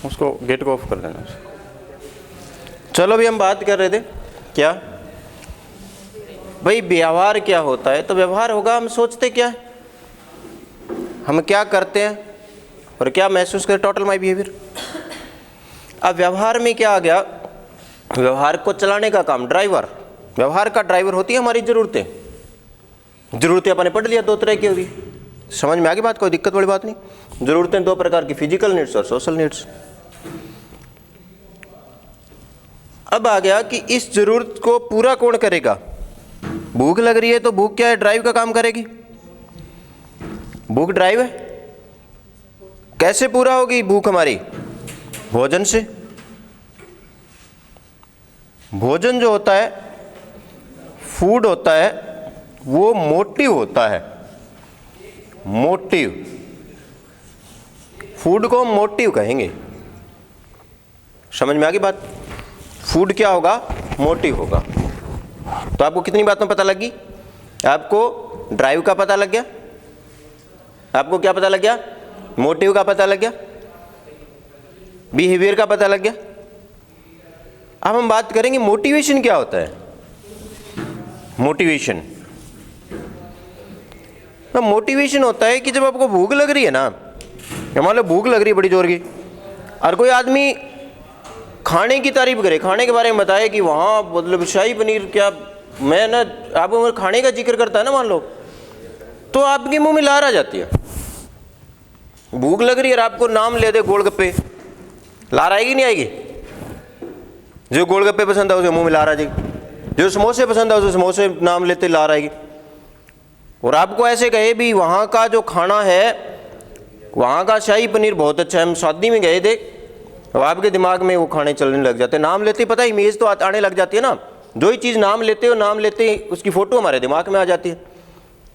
उसको गेट को ऑफ कर देना। चलो अभी हम बात कर रहे थे क्या भाई व्यवहार क्या होता है। तो व्यवहार होगा हम सोचते क्या है, हम क्या करते हैं और क्या महसूस करें, टोटल माई बिहेवियर। अब व्यवहार में क्या आ गया, व्यवहार को चलाने का काम ड्राइवर, व्यवहार का ड्राइवर होती है हमारी ज़रूरतें। ज़रूरतें अपने पढ़ लिया, दो तरह की होगी, समझ में आ गई बात, कोई दिक्कत वाली बात नहीं। ज़रूरतें दो प्रकार की, फिजिकल नीड्स और सोशल नीड्स। अब आ गया कि इस जरूरत को पूरा कौन करेगा। भूख लग रही है तो भूख क्या है, ड्राइव का काम करेगी। भूख ड्राइव है, कैसे पूरा होगी भूख हमारी, भोजन से। भोजन जो होता है, फूड होता है, वो मोटिव होता है। मोटिव, फूड को हम मोटिव कहेंगे, समझ में आ गई बात। फूड क्या होगा, मोटिव होगा। तो आपको कितनी बातों पता लगी, आपको ड्राइव का पता लग गया, आपको क्या पता लग गया, मोटिव का पता लग गया, बिहेवियर का पता लग गया। अब हम बात करेंगे मोटिवेशन क्या होता है। मोटिवेशन, तो मोटिवेशन होता है कि जब आपको भूख लग रही है ना, मान लो भूख लग रही है बड़ी जोर की, और कोई आदमी खाने की तारीफ करे, खाने के बारे में बताए कि वहाँ मतलब शाही पनीर क्या, मैं ना आपको खाने का जिक्र करता है ना मान लो, तो आपके मुंह में लार आ जाती है। भूख लग रही है और आपको नाम ले दे गोलगप्पे, लार आएगी नहीं आएगी। जो गोलगप्पे पसंद है उसे मुंह में लार आ जाएगी, जो समोसे पसंद है उसे समोसे नाम लेते लार आएगी। और आपको ऐसे कहे भी वहाँ का जो खाना है, वहाँ का शाही पनीर बहुत अच्छा है, हम शादी में गए थे, अब आपके दिमाग में वो खाने चलने लग जाते हैं। नाम लेते पता इमेज तो आने लग जाती है ना, जो ही चीज़ नाम लेते हो, नाम लेते ही उसकी फ़ोटो हमारे दिमाग में आ जाती है,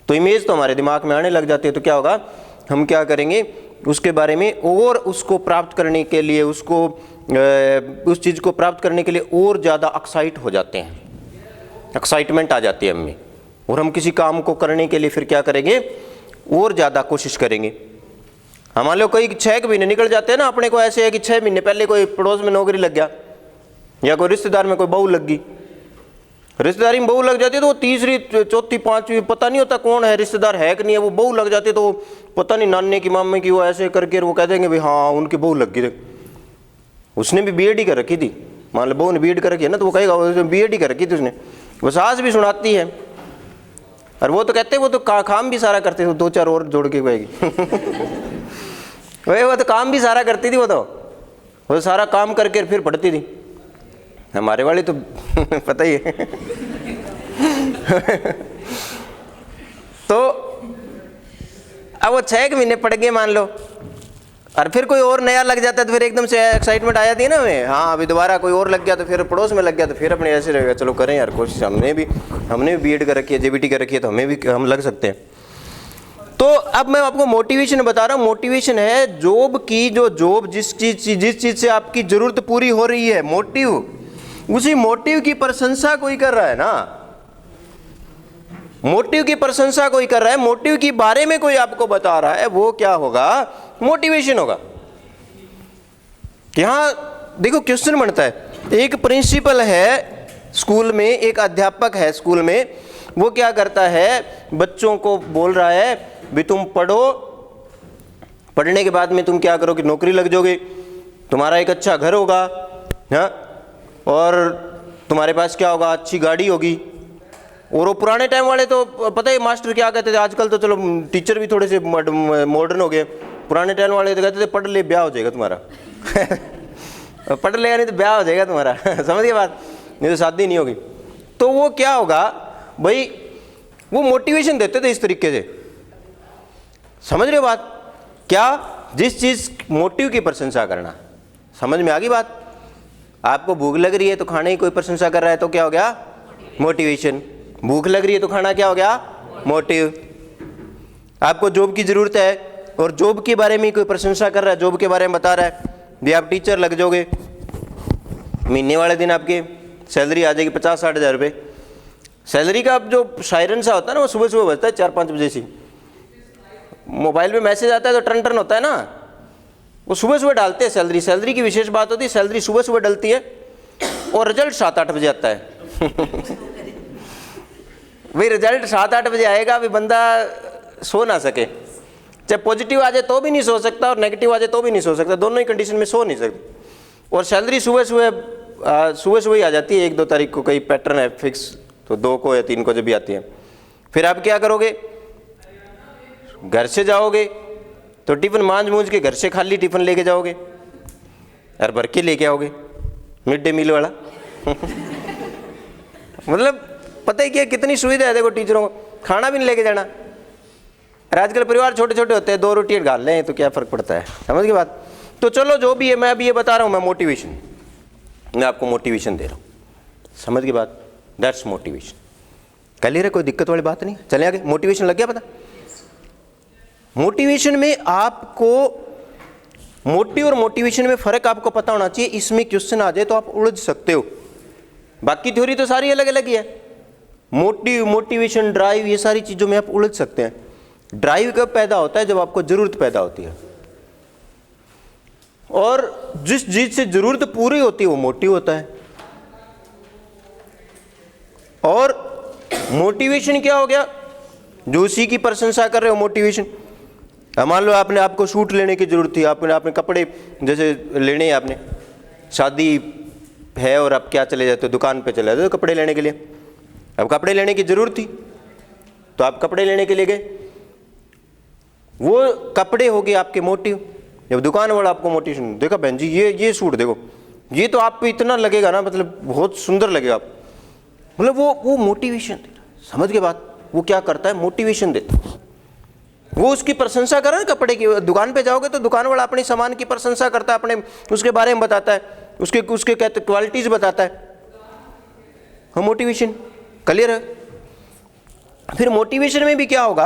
तो इमेज तो हमारे दिमाग में आने लग जाती है। तो क्या होगा, हम क्या करेंगे उसके बारे में, और उसको प्राप्त करने के लिए, उसको उस चीज़ को प्राप्त करने के लिए और ज़्यादा एक्साइट हो जाते हैं, एक्साइटमेंट आ जाती है हमें, और हम किसी काम को करने के लिए फिर क्या करेंगे, और ज़्यादा कोशिश करेंगे। हमारे लोग कोई 6 महीने निकल जाते हैं ना, अपने को ऐसे है कि 6 महीने पहले कोई पड़ोस में नौकरी लग गया, या कोई रिश्तेदार में कोई बहू लग गई, रिश्तेदारी में बहू लग जाती है तो वो तीसरी चौथी पांचवी पता नहीं होता कौन है रिश्तेदार है कि नहीं है, वो बहू लग जाती है तो पता नहीं नानी की मामे की, वो ऐसे करके वो कह देंगे भाई हाँ उनकी बहू लग गई, उसने भी बीएड ही कर रखी थी, मान लो बहू ने बीएड कर रखी है ना, तो वो कहेगा बीएड ही कर रखी थी उसने, वो सास भी सुनाती है, और वो तो कहते हैं वो तो काम भी सारा करते थे, 2-4 और जोड़ के कहेगी वही वो तो काम भी सारा करती थी, वो सारा काम करके फिर पढ़ती थी। हमारे वाले तो पता ही है तो अब वो 6 महीने पढ़ गए मान लो, और फिर कोई और नया लग जाता है तो फिर एकदम से एक्साइटमेंट आ जाती है ना हमें, हाँ अभी दोबारा कोई और लग गया तो फिर पड़ोस में लग गया तो फिर अपने ऐसे रहेगा, चलो करें यार कोशिश, हमने भी बीएड कर रखी है, जेबीटी कर रखी है, तो हमें भी हम लग सकते हैं। तो अब मैं आपको मोटिवेशन बता रहा हूँ। मोटिवेशन है जॉब की, जो जॉब जिस चीज़ से आपकी ज़रूरत पूरी हो रही है, मोटिव, उसी मोटिव की प्रशंसा कोई कर रहा है ना, मोटिव की प्रशंसा कोई कर रहा है, मोटिव के बारे में कोई आपको बता रहा है, वो क्या होगा, मोटिवेशन होगा। यहाँ देखो क्वेश्चन बनता है, एक प्रिंसिपल है स्कूल में, एक अध्यापक है स्कूल में, वो क्या करता है, बच्चों को बोल रहा है भी तुम पढ़ो, पढ़ने के बाद में तुम क्या करोगे, नौकरी लग जाओगे, तुम्हारा एक अच्छा घर होगा, हाँ, और तुम्हारे पास क्या होगा, अच्छी गाड़ी होगी। और वो पुराने टाइम वाले तो पता है मास्टर क्या कहते थे, आजकल तो चलो टीचर भी थोड़े से मॉडर्न हो गए, पुराने टाइम वाले तो कहते थे पढ़ ले ब्याह हो जाएगा तुम्हारा पढ़ लेगा नहीं तो ब्याह हो जाएगा तुम्हारा समझिए बात, नहीं तो शादी नहीं होगी। तो वो क्या होगा भाई, वो मोटिवेशन देते थे इस तरीके से, समझ रहे हो बात क्या, जिस चीज़ मोटिव की प्रशंसा करना, समझ में आ गई बात। आपको भूख लग रही है तो खाने की कोई प्रशंसा कर रहा है तो क्या हो गया, मोटिवेशन। भूख लग रही है तो खाना क्या हो गया, मोटिव। आपको जॉब की ज़रूरत है और जॉब के बारे में कोई प्रशंसा कर रहा है, जॉब के बारे में बता रहा है भी आप टीचर लग जाओगे, महीने वाले दिन आपकी सैलरी आ जाएगी 50-60 हज़ार रुपये। सैलरी का अब जो सायरन सा होता है ना, वो सुबह सुबह बजता है 4-5 बजे से, मोबाइल पे मैसेज आता है तो टर्न टर्न होता है ना, वो सुबह सुबह डालते हैं सैलरी। सैलरी की विशेष बात होती है, सैलरी सुबह सुबह डलती है और रिजल्ट 7-8 बजे आता है। भाई रिजल्ट 7-8 बजे आएगा, अभी बंदा सो ना सके, चाहे पॉजिटिव आ जाए तो भी नहीं सो सकता और नेगेटिव आ जाए तो भी नहीं सो सकता, दोनों ही कंडीशन में सो नहीं सकते। और सैलरी सुबह सुबह ही आ जाती है, 1-2 तारीख को कई पैटर्न है फिक्स, तो 2 को या 3 को जब भी आती है। फिर आप क्या करोगे, घर से जाओगे तो टिफ़िन मांझ मूंझ के घर से खाली टिफ़िन लेके जाओगे और भर के लेके आओगे, मिड डे मील वाला। मतलब पता ही क्या, कितनी सुविधा है देखो टीचरों को, खाना भी नहीं लेके जाना। और आजकल परिवार छोटे छोटे होते हैं, 2 रोटी डाल लें तो क्या फ़र्क पड़ता है, समझ के बात। तो चलो जो भी है, मैं अभी ये बता रहा हूँ, मैं मोटिवेशन, मैं आपको मोटिवेशन दे रहा हूँ, समझ के बात, दैट्स मोटिवेशन। क्लियर है, कोई दिक्कत वाली बात नहीं। चले आगे, मोटिवेशन लग गया पता। मोटिवेशन में आपको, मोटिव और मोटिवेशन में फ़र्क आपको पता होना चाहिए। इसमें क्वेश्चन आ जाए तो आप उलझ सकते हो, बाकी थ्योरी तो सारी अलग अलग ही है। मोटिव, मोटिवेशन, ड्राइव, ये सारी चीज़ों में आप उलझ सकते हैं। ड्राइव कब पैदा होता है, जब आपको ज़रूरत पैदा होती है, और जिस चीज़ से ज़रूरत पूरी होती है वो मोटिव होता है। और मोटिवेशन क्या हो गया, जो उसी की प्रशंसा कर रहे हो, मोटिवेशन। मान लो आपको सूट लेने की ज़रूरत थी, आपने कपड़े जैसे लेने हैं, आपने शादी है और आप क्या चले जाते हो, दुकान पे चले जाते हो कपड़े लेने के लिए। अब कपड़े लेने की ज़रूरत थी तो आप कपड़े लेने के लिए गए, वो कपड़े हो गए आपके मोटिव। जब दुकान वाला आपको मोटिवेशन, देखा बहन जी ये सूट देखो, ये तो आप पे इतना लगेगा ना, मतलब बहुत सुंदर लगेगा आप, मतलब वो मोटिवेशन, समझ के बात। वो क्या करता है, मोटिवेशन देता है, वो उसकी प्रशंसा कर रहा है। कपड़े की दुकान पे जाओगे तो दुकान वाला अपने सामान की प्रशंसा करता है, अपने उसके बारे में बताता है, उसके कहते क्वालिटीज बताता है, हाँ मोटिवेशन। क्लियर है। फिर मोटिवेशन में भी क्या होगा,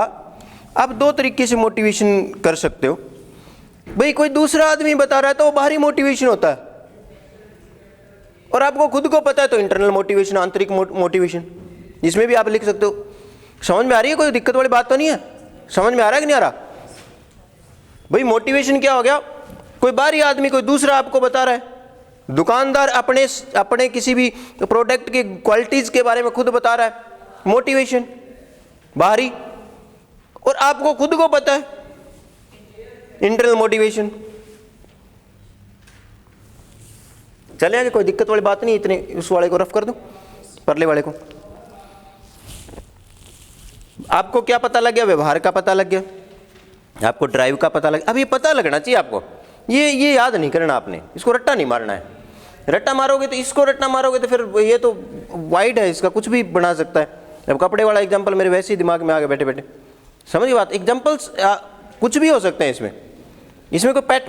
आप 2 तरीके से मोटिवेशन कर सकते हो। भाई कोई दूसरा आदमी बता रहा है तो वो बाहरी मोटिवेशन होता है, और आपको खुद को पता है तो इंटरनल मोटिवेशन, आंतरिक मोटिवेशन, इसमें भी आप लिख सकते हो। समझ में आ रही है, कोई दिक्कत वाली बात तो नहीं है, समझ में आ रहा है कि नहीं आ रहा। भाई मोटिवेशन क्या हो गया, कोई बाहरी आदमी, कोई दूसरा आपको बता रहा है, दुकानदार अपने किसी भी प्रोडक्ट की क्वालिटीज के बारे में खुद बता रहा है, मोटिवेशन बाहरी, और आपको खुद को पता है, इंटरनल मोटिवेशन। चले आगे, कोई दिक्कत वाली बात नहीं। इतने उस वाले को रफ कर दो, परले वाले को। आपको क्या पता लग गया, व्यवहार का पता लग गया, आपको ड्राइव का पता लग गया। अब ये पता लगना चाहिए आपको, ये याद नहीं करना आपने, इसको रट्टा नहीं मारना है। रट्टा मारोगे तो इसको रट्टा मारोगे तो फिर ये तो वाइड है, इसका कुछ भी बना सकता है। अब कपड़े वाला एग्जाम्पल मेरे वैसे ही दिमाग में आ गया बैठे बैठे, समझिए बात। एग्जाम्पल्स कुछ भी हो सकते हैं इसमें कोई पैट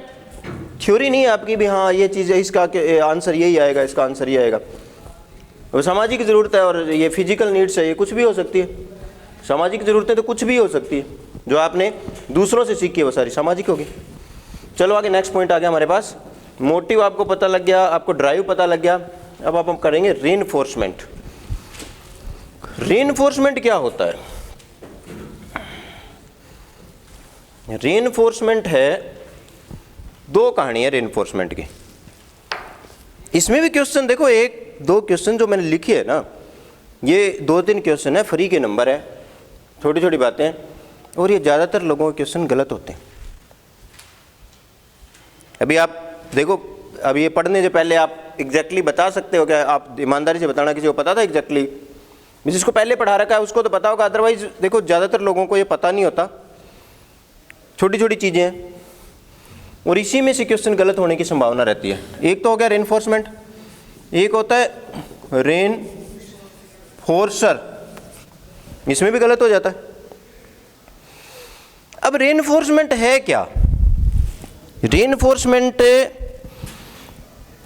थ्योरी नहीं है आपकी भी, हाँ ये चीज़ है, इसका आंसर यही आएगा, इसका आंसर ये आएगा। वो सामाजिक ज़रूरत है और ये फिजिकल नीड्स है, ये कुछ भी हो सकती है। सामाजिक ज़रूरतें तो कुछ भी हो सकती है, जो आपने दूसरों से सीखी है वो सारी सामाजिक होगी। चलो आगे, नेक्स्ट पॉइंट आ गया हमारे पास। मोटिव आपको पता लग गया, आपको ड्राइव पता लग गया। अब आप हम करेंगे रीइंफोर्समेंट। रीइंफोर्समेंट क्या होता है? रीइंफोर्समेंट है, 2 कहानी है रीइंफोर्समेंट की। इसमें भी क्वेश्चन देखो, 1-2 क्वेश्चन जो मैंने लिखी है ना, ये 2-3 क्वेश्चन है, फ्री के नंबर है, छोटी छोटी बातें, और ये ज़्यादातर लोगों के क्वेश्चन गलत होते हैं। अभी आप देखो, अब ये पढ़ने से पहले आप एग्जैक्टली बता सकते हो क्या? आप ईमानदारी से बताना, किसी को पता था एग्जैक्टली? जिसको पहले पढ़ा रखा है उसको तो पता होगा, अदरवाइज देखो ज़्यादातर लोगों को ये पता नहीं होता, छोटी छोटी चीज़ें हैं, और इसी में से क्वेश्चन गलत होने की संभावना रहती है। एक तो हो गया रेनफोर्समेंट, एक होता है रेनफोर्सर, इसमें भी गलत हो जाता है। अब रेनफोर्समेंट है क्या? रेनफोर्समेंट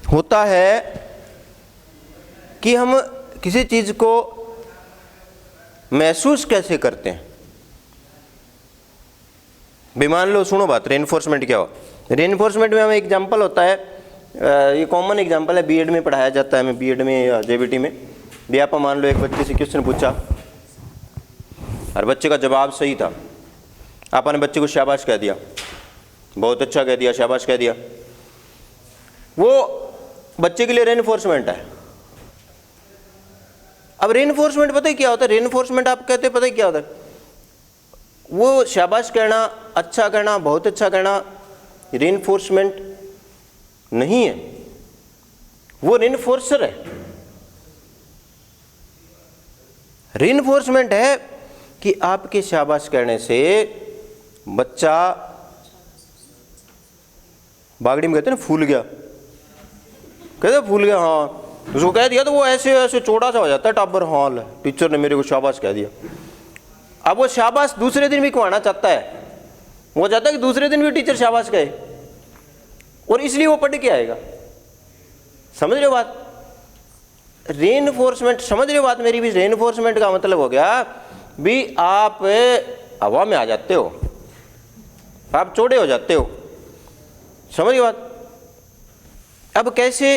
होता है कि हम किसी चीज़ को महसूस कैसे करते हैं। मान लो, सुनो बात, रेनफोर्समेंट क्या हो? रेनफोर्समेंट में हमें एग्जांपल होता है, ये कॉमन एग्जांपल है, बीएड में पढ़ाया जाता है, मैं बीएड में या जेबीटी में भी। आप मान लो एक बच्चे से क्वेश्चन पूछा और बच्चे का जवाब सही था, आपने बच्चे को शाबाश कह दिया, बहुत अच्छा कह दिया, शाबाश कह दिया, वो बच्चे के लिए रेनफोर्समेंट है। अब रेनफोर्समेंट पता ही क्या होता है? रेनफोर्समेंट आप कहते हैं पता ही क्या होता है? वो शाबाश कहना, अच्छा कहना, बहुत अच्छा कहना रेनफोर्समेंट नहीं है, वो रेनफोर्सर है। रेनफोर्समेंट है कि आपके शाबाश कहने से बच्चा, बागड़ी में कहते हैं ना फूल गया, कहते फूल गया, हाँ उसको कह दिया तो वो ऐसे ऐसे चौड़ा सा हो जाता है टाबर, हाँ टीचर ने मेरे को शाबाश कह दिया। अब वो शाबाश दूसरे दिन भी कहना चाहता है, वो चाहता है कि दूसरे दिन भी टीचर शाबाश कहे, और इसलिए वो पढ़ के आएगा। समझ रहे हो बात? रेनफोर्समेंट, समझ रहे हो बात मेरी भी? रेनफोर्समेंट का मतलब हो गया भी आप हवा में आ जाते हो, आप चौड़े हो जाते हो। समझ रहे बात? अब कैसे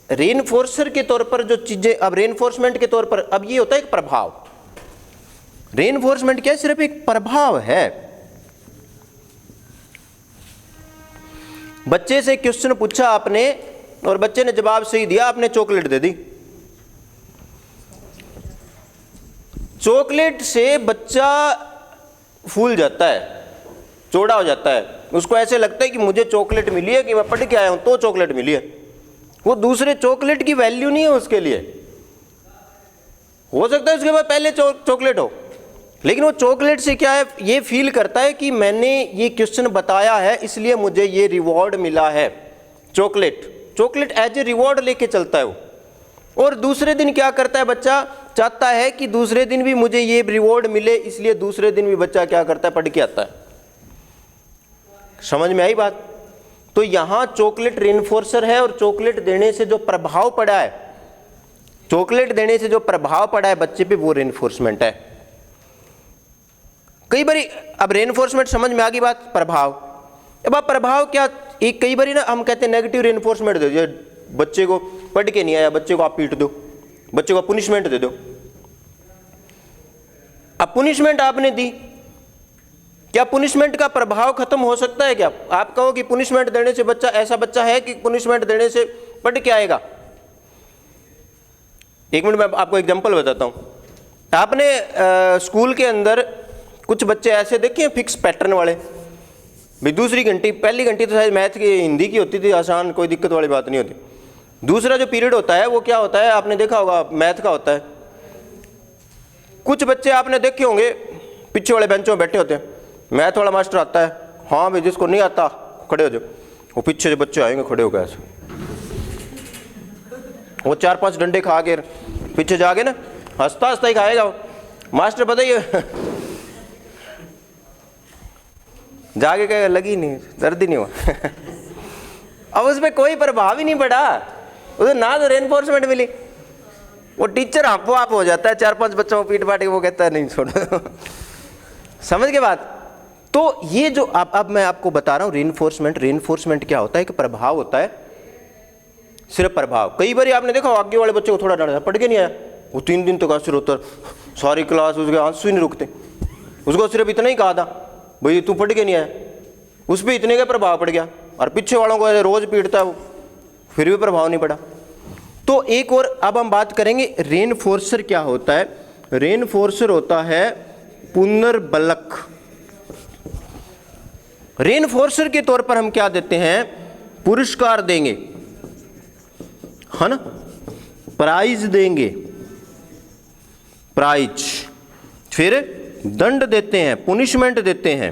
रेनफोर्सर के तौर पर जो चीजें, अब रेनफोर्समेंट के तौर पर, अब ये होता है एक प्रभाव। रेनफोर्समेंट क्या है? सिर्फ एक प्रभाव है। बच्चे से क्वेश्चन पूछा आपने और बच्चे ने जवाब सही दिया, आपने चॉकलेट दे दी। चॉकलेट से बच्चा फूल जाता है, चौड़ा हो जाता है, उसको ऐसे लगता है कि मुझे चॉकलेट मिली है, कि मैं पढ़ के आया हूं तो चॉकलेट मिली है। वो दूसरे चॉकलेट की वैल्यू नहीं है उसके लिए। हो सकता है उसके बाद पहले चॉकलेट हो, लेकिन वो चॉकलेट से क्या है, ये फील करता है कि मैंने ये क्वेश्चन बताया है इसलिए मुझे ये रिवॉर्ड मिला है। चॉकलेट एज ए रिवॉर्ड लेके चलता है वो। और दूसरे दिन क्या करता है बच्चा? चाहता है कि दूसरे दिन भी मुझे ये रिवॉर्ड मिले, इसलिए दूसरे दिन भी बच्चा क्या करता है? पढ़ के आता है। समझ में आई बात? तो यहां चॉकलेट रेनफोर्सर है, और चॉकलेट देने से जो प्रभाव पड़ा है, चॉकलेट देने से जो प्रभाव पड़ा है बच्चे पे, वो रेनफोर्समेंट है। कई बार अब रेनफोर्समेंट समझ में आ गई बात? प्रभाव। अब आप प्रभाव क्या, एक कई बार ना हम कहते हैं नेगेटिव रेनफोर्समेंट दे दो, बच्चे को पढ़ के नहीं आया, बच्चे को आप पीट दो, बच्चे को पुनिशमेंट दे दो। अब पुनिशमेंट आपने दी, क्या पुनिशमेंट का प्रभाव खत्म हो सकता है क्या? आप कहो कि पुनिशमेंट देने से बच्चा, ऐसा बच्चा है कि पुनिशमेंट देने से पढ़ के आएगा? एक मिनट मैं आपको एग्जांपल बताता हूं। आपने स्कूल के अंदर कुछ बच्चे ऐसे देखे हैं फिक्स पैटर्न वाले, भाई दूसरी घंटी, पहली घंटी तो शायद मैथ की, हिंदी की होती थी, आसान, कोई दिक्कत वाली बात नहीं होती। दूसरा जो पीरियड होता है वो क्या होता है, आपने देखा होगा, मैथ का होता है। कुछ बच्चे आपने देखे होंगे पीछे वाले बेंचों में बैठे होते हैं, मैथ वाला मास्टर आता है, हाँ भाई जिसको नहीं आता खड़े हो जाओ, वो पीछे से बच्चे आएंगे खड़े हो गए ऐसे, वो 4-5 डंडे खा के पीछे जाके ना हंसता हंसता ही खाएगा वो मास्टर, बताइए जाके कहेगा लगी नहीं, दर्द ही नहीं हुआ। अब उसमें कोई प्रभाव ही नहीं पड़ा, उसे ना तो रेनफोर्समेंट मिली, वो टीचर आपो आप हो जाता है, 4-5 बच्चों को पीट पाट के वो कहता है नहीं छोड़ो। समझ के बात? तो ये जो अब मैं आपको बता रहा हूं रेनफोर्समेंट क्या होता है? कि प्रभाव होता है, सिर्फ प्रभाव। कई बार आपने देखा आगे वाले बच्चे को थोड़ा डर पढ़ के नहीं आया, वो 3 दिन तक आंसू रोता, सारी क्लास उसके आंसू ही नहीं रुकते। उसको सिर्फ इतना ही कहा था भाई तू पढ़ के नहीं आया, उस पर इतने का प्रभाव पड़ गया, और पीछे वालों को रोज पीटता है वो, फिर भी प्रभाव नहीं पड़ा। तो एक और अब हम बात करेंगे रेनफोर्सर क्या होता है। रेनफोर्सर होता है पुनर्बलक। रेनफोर्सर के तौर पर हम क्या देते हैं? पुरस्कार देंगे, है ना, प्राइज देंगे, प्राइज, फिर दंड देते हैं, पुनिशमेंट देते हैं,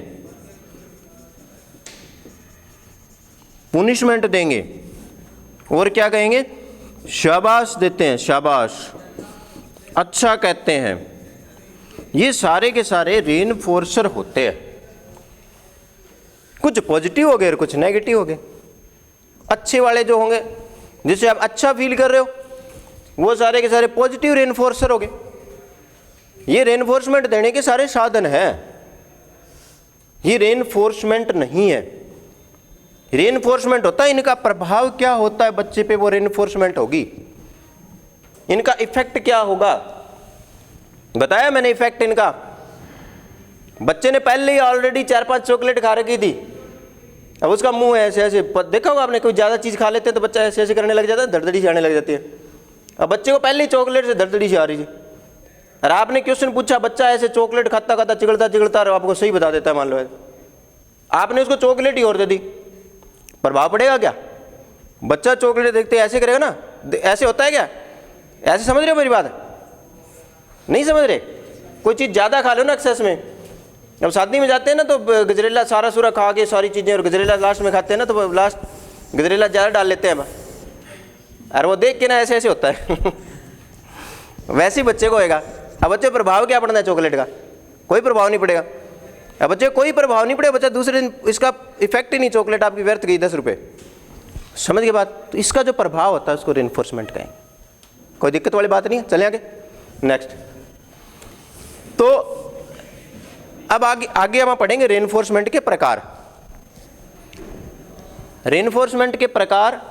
पुनिशमेंट देंगे, और क्या कहेंगे? शाबाश देते हैं, शाबाश, अच्छा कहते हैं। ये सारे के सारे रेनफोर्सर होते हैं। कुछ पॉजिटिव हो गए और कुछ नेगेटिव हो गए। अच्छे वाले जो होंगे जिससे आप अच्छा फील कर रहे हो, वो सारे के सारे पॉजिटिव रेनफोर्सर हो गए। ये रेनफोर्समेंट देने के सारे साधन हैं, ये रेनफोर्समेंट नहीं है। रेनफोर्समेंट होता है, इनका प्रभाव क्या होता है बच्चे पे, वो रेनफोर्समेंट होगी। इनका इफेक्ट क्या होगा बताया मैंने, इफेक्ट इनका। बच्चे ने पहले ही ऑलरेडी 4-5 चॉकलेट खा रखी थी, अब उसका मुंह ऐसे ऐसे, देखा होगा आपने, कोई ज़्यादा चीज़ खा लेते हैं तो बच्चा ऐसे ऐसे करने लग जाता है, धड़धड़ी से आने लग जाती है। अब बच्चे को पहले ही चॉकलेट से धड़धड़ी से आ रही है, और आपने क्वेश्चन पूछा, बच्चा ऐसे चॉकलेट खाता खाता चिगड़ता चिगड़ता और आपको सही बता देता है, मान लो आपने उसको चॉकलेट ही और दे दी, प्रभाव पड़ेगा क्या? बच्चा चॉकलेट देखते ऐसे करेगा ना, ऐसे होता है क्या? ऐसे समझ रहे हो मेरी बात? नहीं समझ रहे? कोई चीज़ ज़्यादा खा लो ना एक्सेस में, अब शादी में जाते हैं ना तो गजरेला सारा सूरा खा के सारी चीज़ें, और गजरेला लास्ट में खाते हैं ना तो लास्ट गजरेला ज़्यादा डाल लेते हैं, और वो देख के ना ऐसे ऐसे होता है वैसे ही बच्चे को होएगा। अब बच्चे प्रभाव क्या पड़ना है चॉकलेट का? कोई प्रभाव नहीं पड़ेगा। अब बच्चे कोई प्रभाव नहीं पड़ेगा, बच्चा दूसरे दिन इसका इफेक्ट ही नहीं, चॉकलेट आपकी व्यर्थ गई 10 रुपये, समझ के बात? तो इसका जो प्रभाव होता है उसको रेनफोर्समेंट कहेंगे। कोई दिक्कत वाली बात नहीं है, चले आगे नेक्स्ट। तो अब आगे हम पढ़ेंगे रेनफोर्समेंट के प्रकार। रेनफोर्समेंट के प्रकार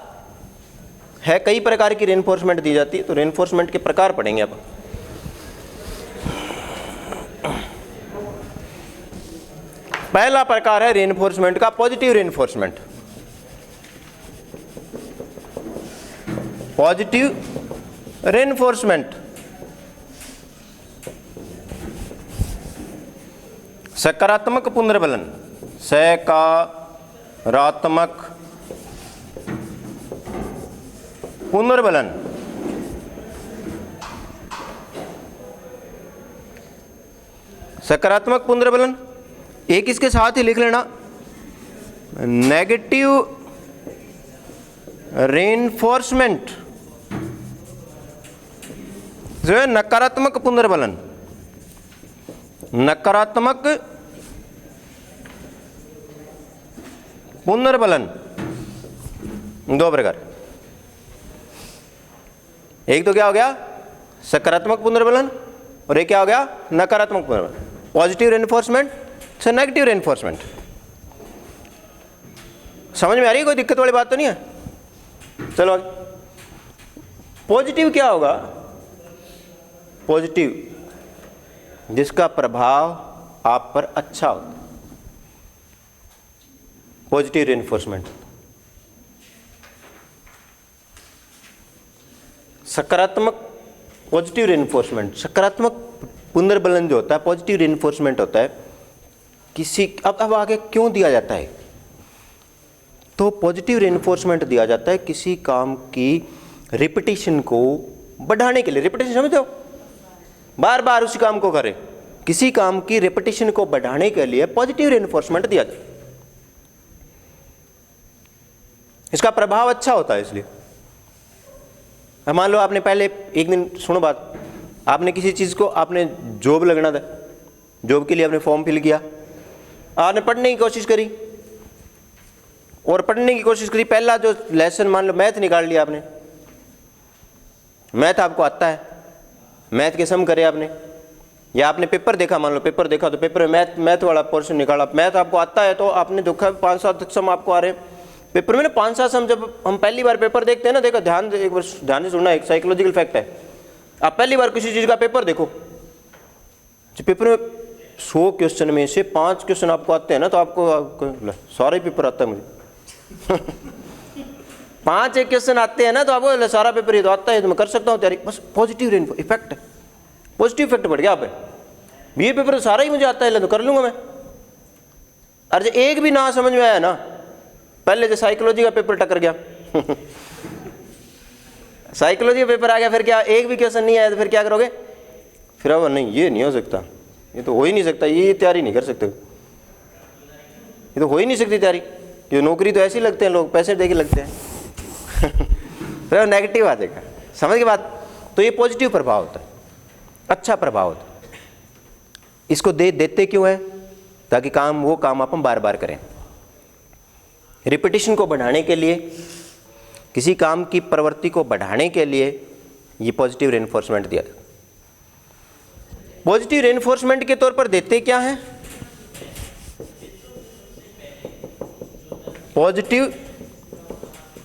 है, कई प्रकार की रेनफोर्समेंट दी जाती है, तो रेनफोर्समेंट के प्रकार पढ़ेंगे अब। पहला प्रकार है रेनफोर्समेंट का पॉजिटिव रेनफोर्समेंट। पॉजिटिव रेनफोर्समेंट सकारात्मक पुनर्बलन, सकारात्मक पुनर्बलन। सकारात्मक पुनर्बलन एक इसके साथ ही लिख लेना, नेगेटिव रेनफोर्समेंट जो है नकारात्मक पुनर्बलन। नकारात्मक पुनर्बलन दो प्रकार, एक तो क्या हो गया सकारात्मक पुनर्बलन, और एक क्या हो गया नकारात्मक पुनर्बलन। पॉजिटिव रेनफोर्समेंट से नेगेटिव रेनफोर्समेंट। समझ में आ रही है? कोई दिक्कत वाली बात तो नहीं है? चलो आगे। पॉजिटिव क्या होगा? पॉजिटिव जिसका प्रभाव आप पर अच्छा होता है, पॉजिटिव रेनफोर्समेंट। सकारात्मक पॉजिटिव रेनफोर्समेंट, सकारात्मक पुनर्बलन जो होता है, पॉजिटिव रेनफोर्समेंट होता है किसी, अब आगे क्यों दिया जाता है? तो पॉजिटिव रेनफोर्समेंट दिया जाता है किसी काम की रिपीटिशन को बढ़ाने के लिए। रिपीटिशन समझते हो? बार बार उसी काम को करें, किसी काम की रिपीटिशन को बढ़ाने के लिए पॉजिटिव रेनफोर्समेंट दिया जाता है। इसका प्रभाव अच्छा होता है। इसलिए मान लो आपने पहले एक दिन, सुनो बात, आपने किसी चीज़ को, आपने जॉब लगना था, जॉब के लिए आपने फॉर्म फिल किया, आपने पढ़ने की कोशिश करी, और पढ़ने की कोशिश करी, पहला जो लेसन मान लो मैथ निकाल लिया आपने, मैथ आपको आता है, मैथ के सम करे आपने, या आपने पेपर देखा, मान लो पेपर देखा तो पेपर में मैथ वाला पोर्शन निकाला, मैथ आपको आता है तो आपने देखा 5-7 सम आपको आ रहे हैं पेपर में ना, 5-7 सम। जब हम पहली बार पेपर देखते हैं ना, देखो ध्यान, एक बार ध्यान से सुनना, एक साइकोलॉजिकल फैक्ट है। आप पहली बार किसी चीज़ का पेपर देखो, जो पेपर में 100 क्वेश्चन में से 5 क्वेश्चन आपको आते हैं ना, तो आपको सारा ही पेपर आता है मुझे 5 एक क्वेश्चन आते हैं ना, तो आपको सारा पेपर ये तो आता है, तो मैं कर सकता हूँ तैयारी। बस पॉजिटिव इफेक्ट है, पॉजिटिव इफेक्ट बढ़ गया आप ये पेपर तो सारा ही मुझे आता है, तो कर लूँगा मैं। अरे एक भी ना समझ में आया ना, पहले जो साइकोलॉजी का पेपर टकर गया साइकोलॉजी का पेपर आ गया, फिर क्या एक भी क्वेश्चन नहीं आया तो फिर क्या करोगे? फिर अब नहीं, ये नहीं हो सकता, ये तो हो ही नहीं सकता, ये तैयारी नहीं कर सकते, ये तो हो ही नहीं सकती तैयारी, ये नौकरी तो ऐसे ही लगते हैं लोग, पैसे दे के लगते हैं फिर नेगेटिव आ जाएगा। समझ के बात? तो ये पॉजिटिव प्रभाव होता है, अच्छा प्रभाव होता है। इसको देते क्यों है? ताकि वो काम अपन बार बार करें। रिपीटिशन को बढ़ाने के लिए, किसी काम की प्रवृत्ति को बढ़ाने के लिए ये पॉजिटिव रेनफोर्समेंट दिया जाता है। पॉजिटिव रेनफोर्समेंट के तौर पर देते क्या हैं? पॉजिटिव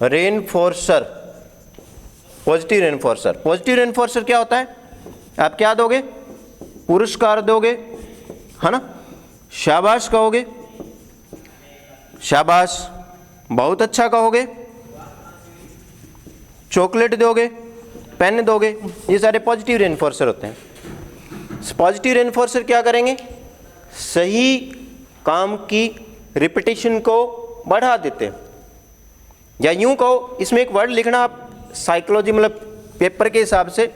रेनफोर्सर। पॉजिटिव रेनफोर्सर, पॉजिटिव रेनफोर्सर क्या होता है? आप क्या दोगे? पुरस्कार दोगे, है ना, शाबाश कहोगे, शाबाश, बहुत अच्छा कहोगे, चॉकलेट दोगे, पेन दोगे, ये सारे पॉजिटिव रेनफोर्सर होते हैं। पॉजिटिव रेनफोर्सर क्या करेंगे? सही काम की रिपीटिशन को बढ़ा देते हैं। या यूं कहो, इसमें एक वर्ड लिखना आप साइकोलॉजी मतलब पेपर के हिसाब से,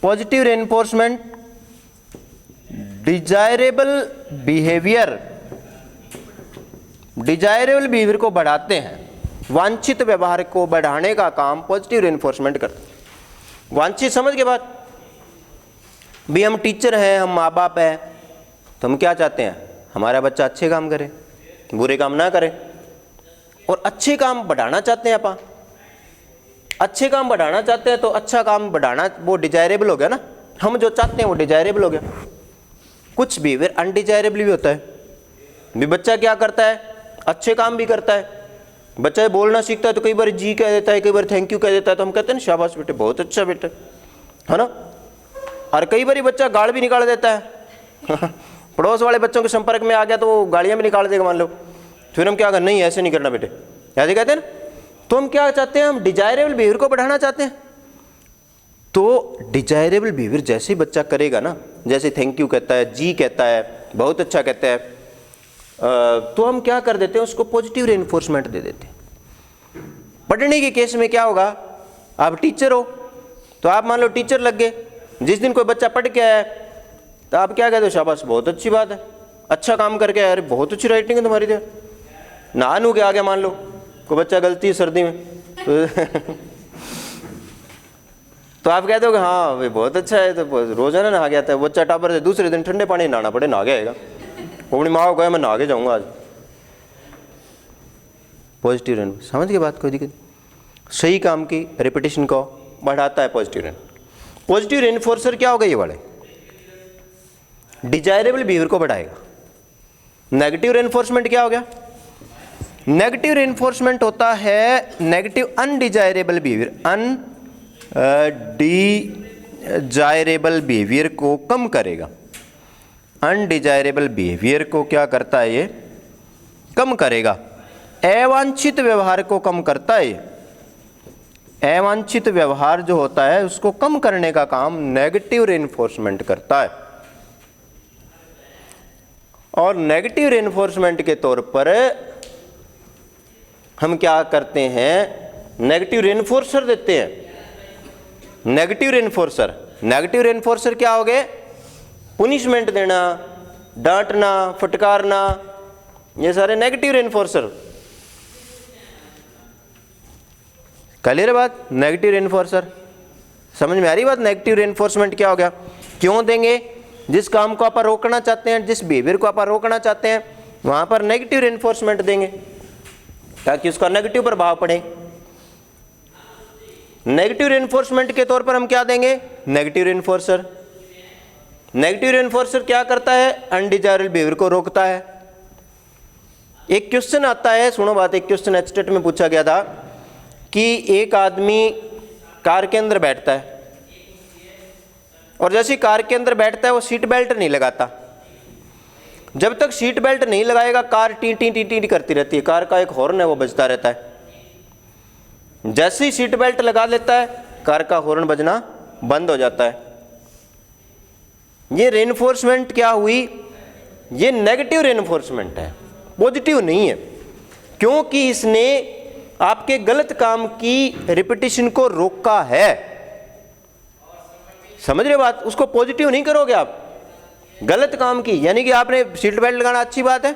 पॉजिटिव रेनफोर्समेंट डिजायरेबल बिहेवियर को बढ़ाते हैं। वांछित व्यवहार को बढ़ाने का काम पॉजिटिव रेनफोर्समेंट करते हैं। वांछित समझ के बाद भी हम टीचर हैं, हम माँ बाप हैं, तो हम क्या चाहते हैं? हमारा बच्चा अच्छे काम करे, बुरे काम ना करे। और अच्छे काम बढ़ाना चाहते हैं अपन, अच्छे काम बढ़ाना चाहते हैं, तो अच्छा काम बढ़ाना वो डिजायरेबल हो गया ना। हम जो चाहते हैं वो डिजायरेबल हो गया। कुछ बिहेवियर अनडिजायरेबल भी होता है। भी बच्चा क्या करता है? अच्छे काम भी करता है। बच्चा बोलना सीखता है तो कई बार जी कह देता है, कई बार थैंक यू कह देता है, तो हम कहते हैं ना शाबाश बेटे, बहुत अच्छा बेटे, है ना। और कई बार बच्चा गाल भी निकाल देता है पड़ोस वाले बच्चों के संपर्क में आ गया तो वो गालियाँ भी निकाल देगा मान लो, फिर हम क्या करें? नहीं ऐसे नहीं करना बेटे, ऐसे कहते हैं ना। तो हम क्या चाहते हैं? हम डिजायरेबल बिहेवियर को बढ़ाना चाहते हैं। तो डिजायरेबल बिहेवियर जैसे ही बच्चा करेगा ना, जैसे थैंक यू कहता है, जी कहता है, बहुत अच्छा कहता है, तो हम क्या कर देते हैं? उसको पॉजिटिव रेनफोर्समेंट दे देते हैं। पढ़ने के केस में क्या होगा? आप टीचर हो, तो आप मान लो टीचर लग गए, जिस दिन कोई बच्चा पढ़ के आया तो आप क्या कहते हो? शाबाश, बहुत अच्छी बात है, अच्छा काम करके आया, अरे बहुत अच्छी राइटिंग है तुम्हारी। नहा नू के आगे मान लो कोई बच्चा गलती है सर्दी में तो आप कहते हो कि हाँ भाई बहुत अच्छा है, तो रोजाना नहा गया था बच्चा टापर से, दूसरे दिन ठंडे पानी नहाना पड़े, नहा गया। वो अपनी माँ को कहे मैं नहा के जाऊँगा आज। पॉजिटिव रेन, समझ के बात? कोई दिक्कत? सही काम की रिपीटिशन को बढ़ाता है पॉजिटिव रेन। पॉजिटिव रेनफोर्सर क्या होगा? ये वाले डिजायरेबल बिहेवियर को बढ़ाएगा। नेगेटिव रेनफोर्समेंट क्या हो गया? नेगेटिव रेनफोर्समेंट होता है negative undesirable behaviour, undesirable behaviour को कम करेगा। अनडिजायरेबल बिहेवियर को क्या करता है? ये कम करेगा। अवांछित व्यवहार को कम करता है। अवांछित व्यवहार जो होता है उसको कम करने का काम नेगेटिव रेनफोर्समेंट करता है। और नेगेटिव रेनफोर्समेंट के तौर पर हम क्या करते हैं? नेगेटिव रेनफोर्सर देते हैं। नेगेटिव रेनफोर्सर क्या हो गए? पुनिशमेंट देना, डांटना, फटकारना, ये सारे नेगेटिव रेनफोर्सर। क्लियर है बात? नेगेटिव रेनफोर्सर समझ में आ रही बात? नेगेटिव रेनफोर्समेंट क्या हो गया? क्यों देंगे? जिस काम को आप रोकना चाहते हैं, जिस बिहेवियर को आप रोकना चाहते हैं, वहां पर नेगेटिव रेनफोर्समेंट देंगे ताकि उसका नेगेटिव प्रभाव पड़े। नेगेटिव रेनफोर्समेंट के तौर पर हम क्या देंगे? नेगेटिव रेनफोर्सर। नेगेटिव रेनफोर्सर क्या करता है? अनडिजायरेबल बिहेवियर को रोकता है। एक क्वेश्चन आता है, सुनो बात, एक क्वेश्चन एचटेट में पूछा गया था कि एक आदमी कार के अंदर बैठता है और जैसे कार के अंदर बैठता है वो सीट बेल्ट नहीं लगाता। जब तक सीट बेल्ट नहीं लगाएगा car T T T T करती रहती है, कार का एक हॉर्न है वो बजता रहता है। जैसे ही सीट बेल्ट लगा लेता है कार का हॉर्न बजना बंद हो जाता है। ये रेनफोर्समेंट क्या हुई? ये नेगेटिव रेनफोर्समेंट है, पॉजिटिव नहीं है, क्योंकि इसने आपके गलत काम की रिपीटिशन को रोका है। समझ रहे बात? उसको पॉजिटिव नहीं करोगे आप, गलत काम की, यानी कि आपने सीट बेल्ट लगाना अच्छी बात है,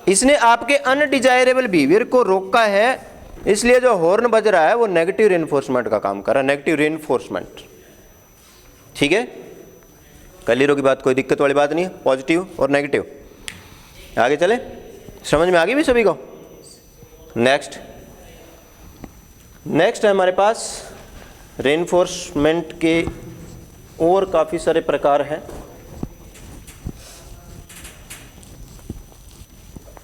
इसने आपके अनडिजायरेबल बिहेवियर को रोका है, इसलिए जो हॉर्न बज रहा है वो नेगेटिव रेनफोर्समेंट का काम कर रहा है, नेगेटिव रेनफोर्समेंट। ठीक है, क्लियर की बात? कोई दिक्कत वाली बात नहीं है। पॉजिटिव और नेगेटिव आगे चले, समझ में आ गई भी सभी को? नेक्स्ट है हमारे पास रेनफोर्समेंट के और काफ़ी सारे प्रकार हैं।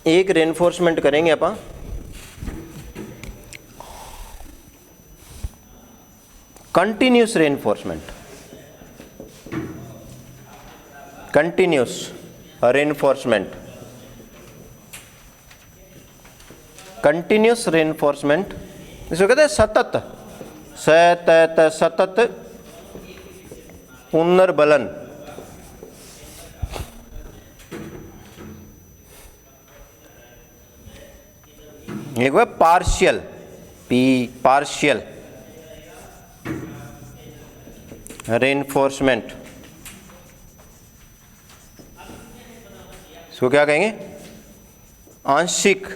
एक रेनफोर्समेंट करेंगे अपन continuous reinforcement. Continuous reinforcement continuous reinforcement, इसको कहते हैं सतत, सतत पुनर्बलन। एक है पार्शियल, पार्शियल रेनफोर्समेंट, इसको क्या कहेंगे? आंशिक,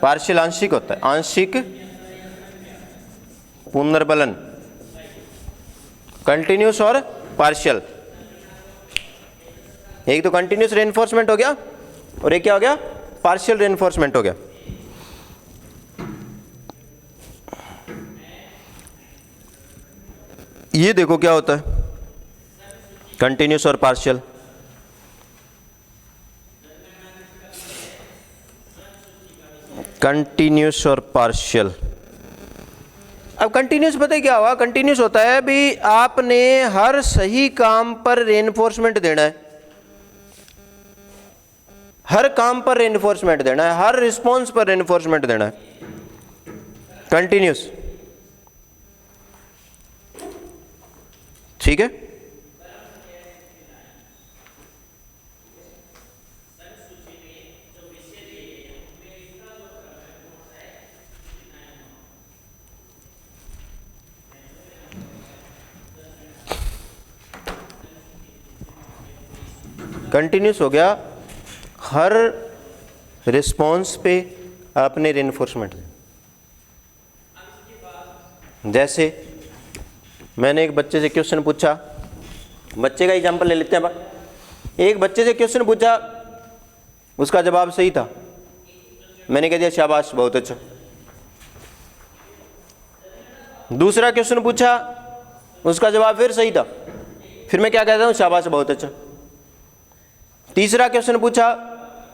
पार्शियल आंशिक होता है, आंशिक पुनर्बलन, कंटिन्यूस और पार्शियल। एक तो कंटिन्यूस रेनफोर्समेंट हो गया और एक क्या हो गया? पार्शियल रेनफोर्समेंट हो गया। ये देखो क्या होता है कंटिन्यूस और पार्शियल। कंटिन्यूस और पार्शियल। अब कंटिन्यूस पता है क्या हुआ? कंटिन्यूस होता है भी आपने हर सही काम पर रेनफोर्समेंट देना है, हर काम पर रेनफोर्समेंट देना है, हर रिस्पॉन्स पर रेनफोर्समेंट देना है, कंटिन्यूस। ठीक है? कंटिन्यूस हो गया, हर रिस्पॉन्स पे आपने रेनफोर्समेंट। जैसे मैंने एक बच्चे से क्वेश्चन पूछा, बच्चे का एग्जांपल ले लेते हैं। एक बच्चे से क्वेश्चन पूछा, उसका जवाब सही था, मैंने कह दिया शाबाश बहुत अच्छा। दूसरा क्वेश्चन पूछा, उसका जवाब फिर सही था, फिर मैं क्या कहता हूँ? शाबाश बहुत अच्छा। तीसरा क्वेश्चन पूछा,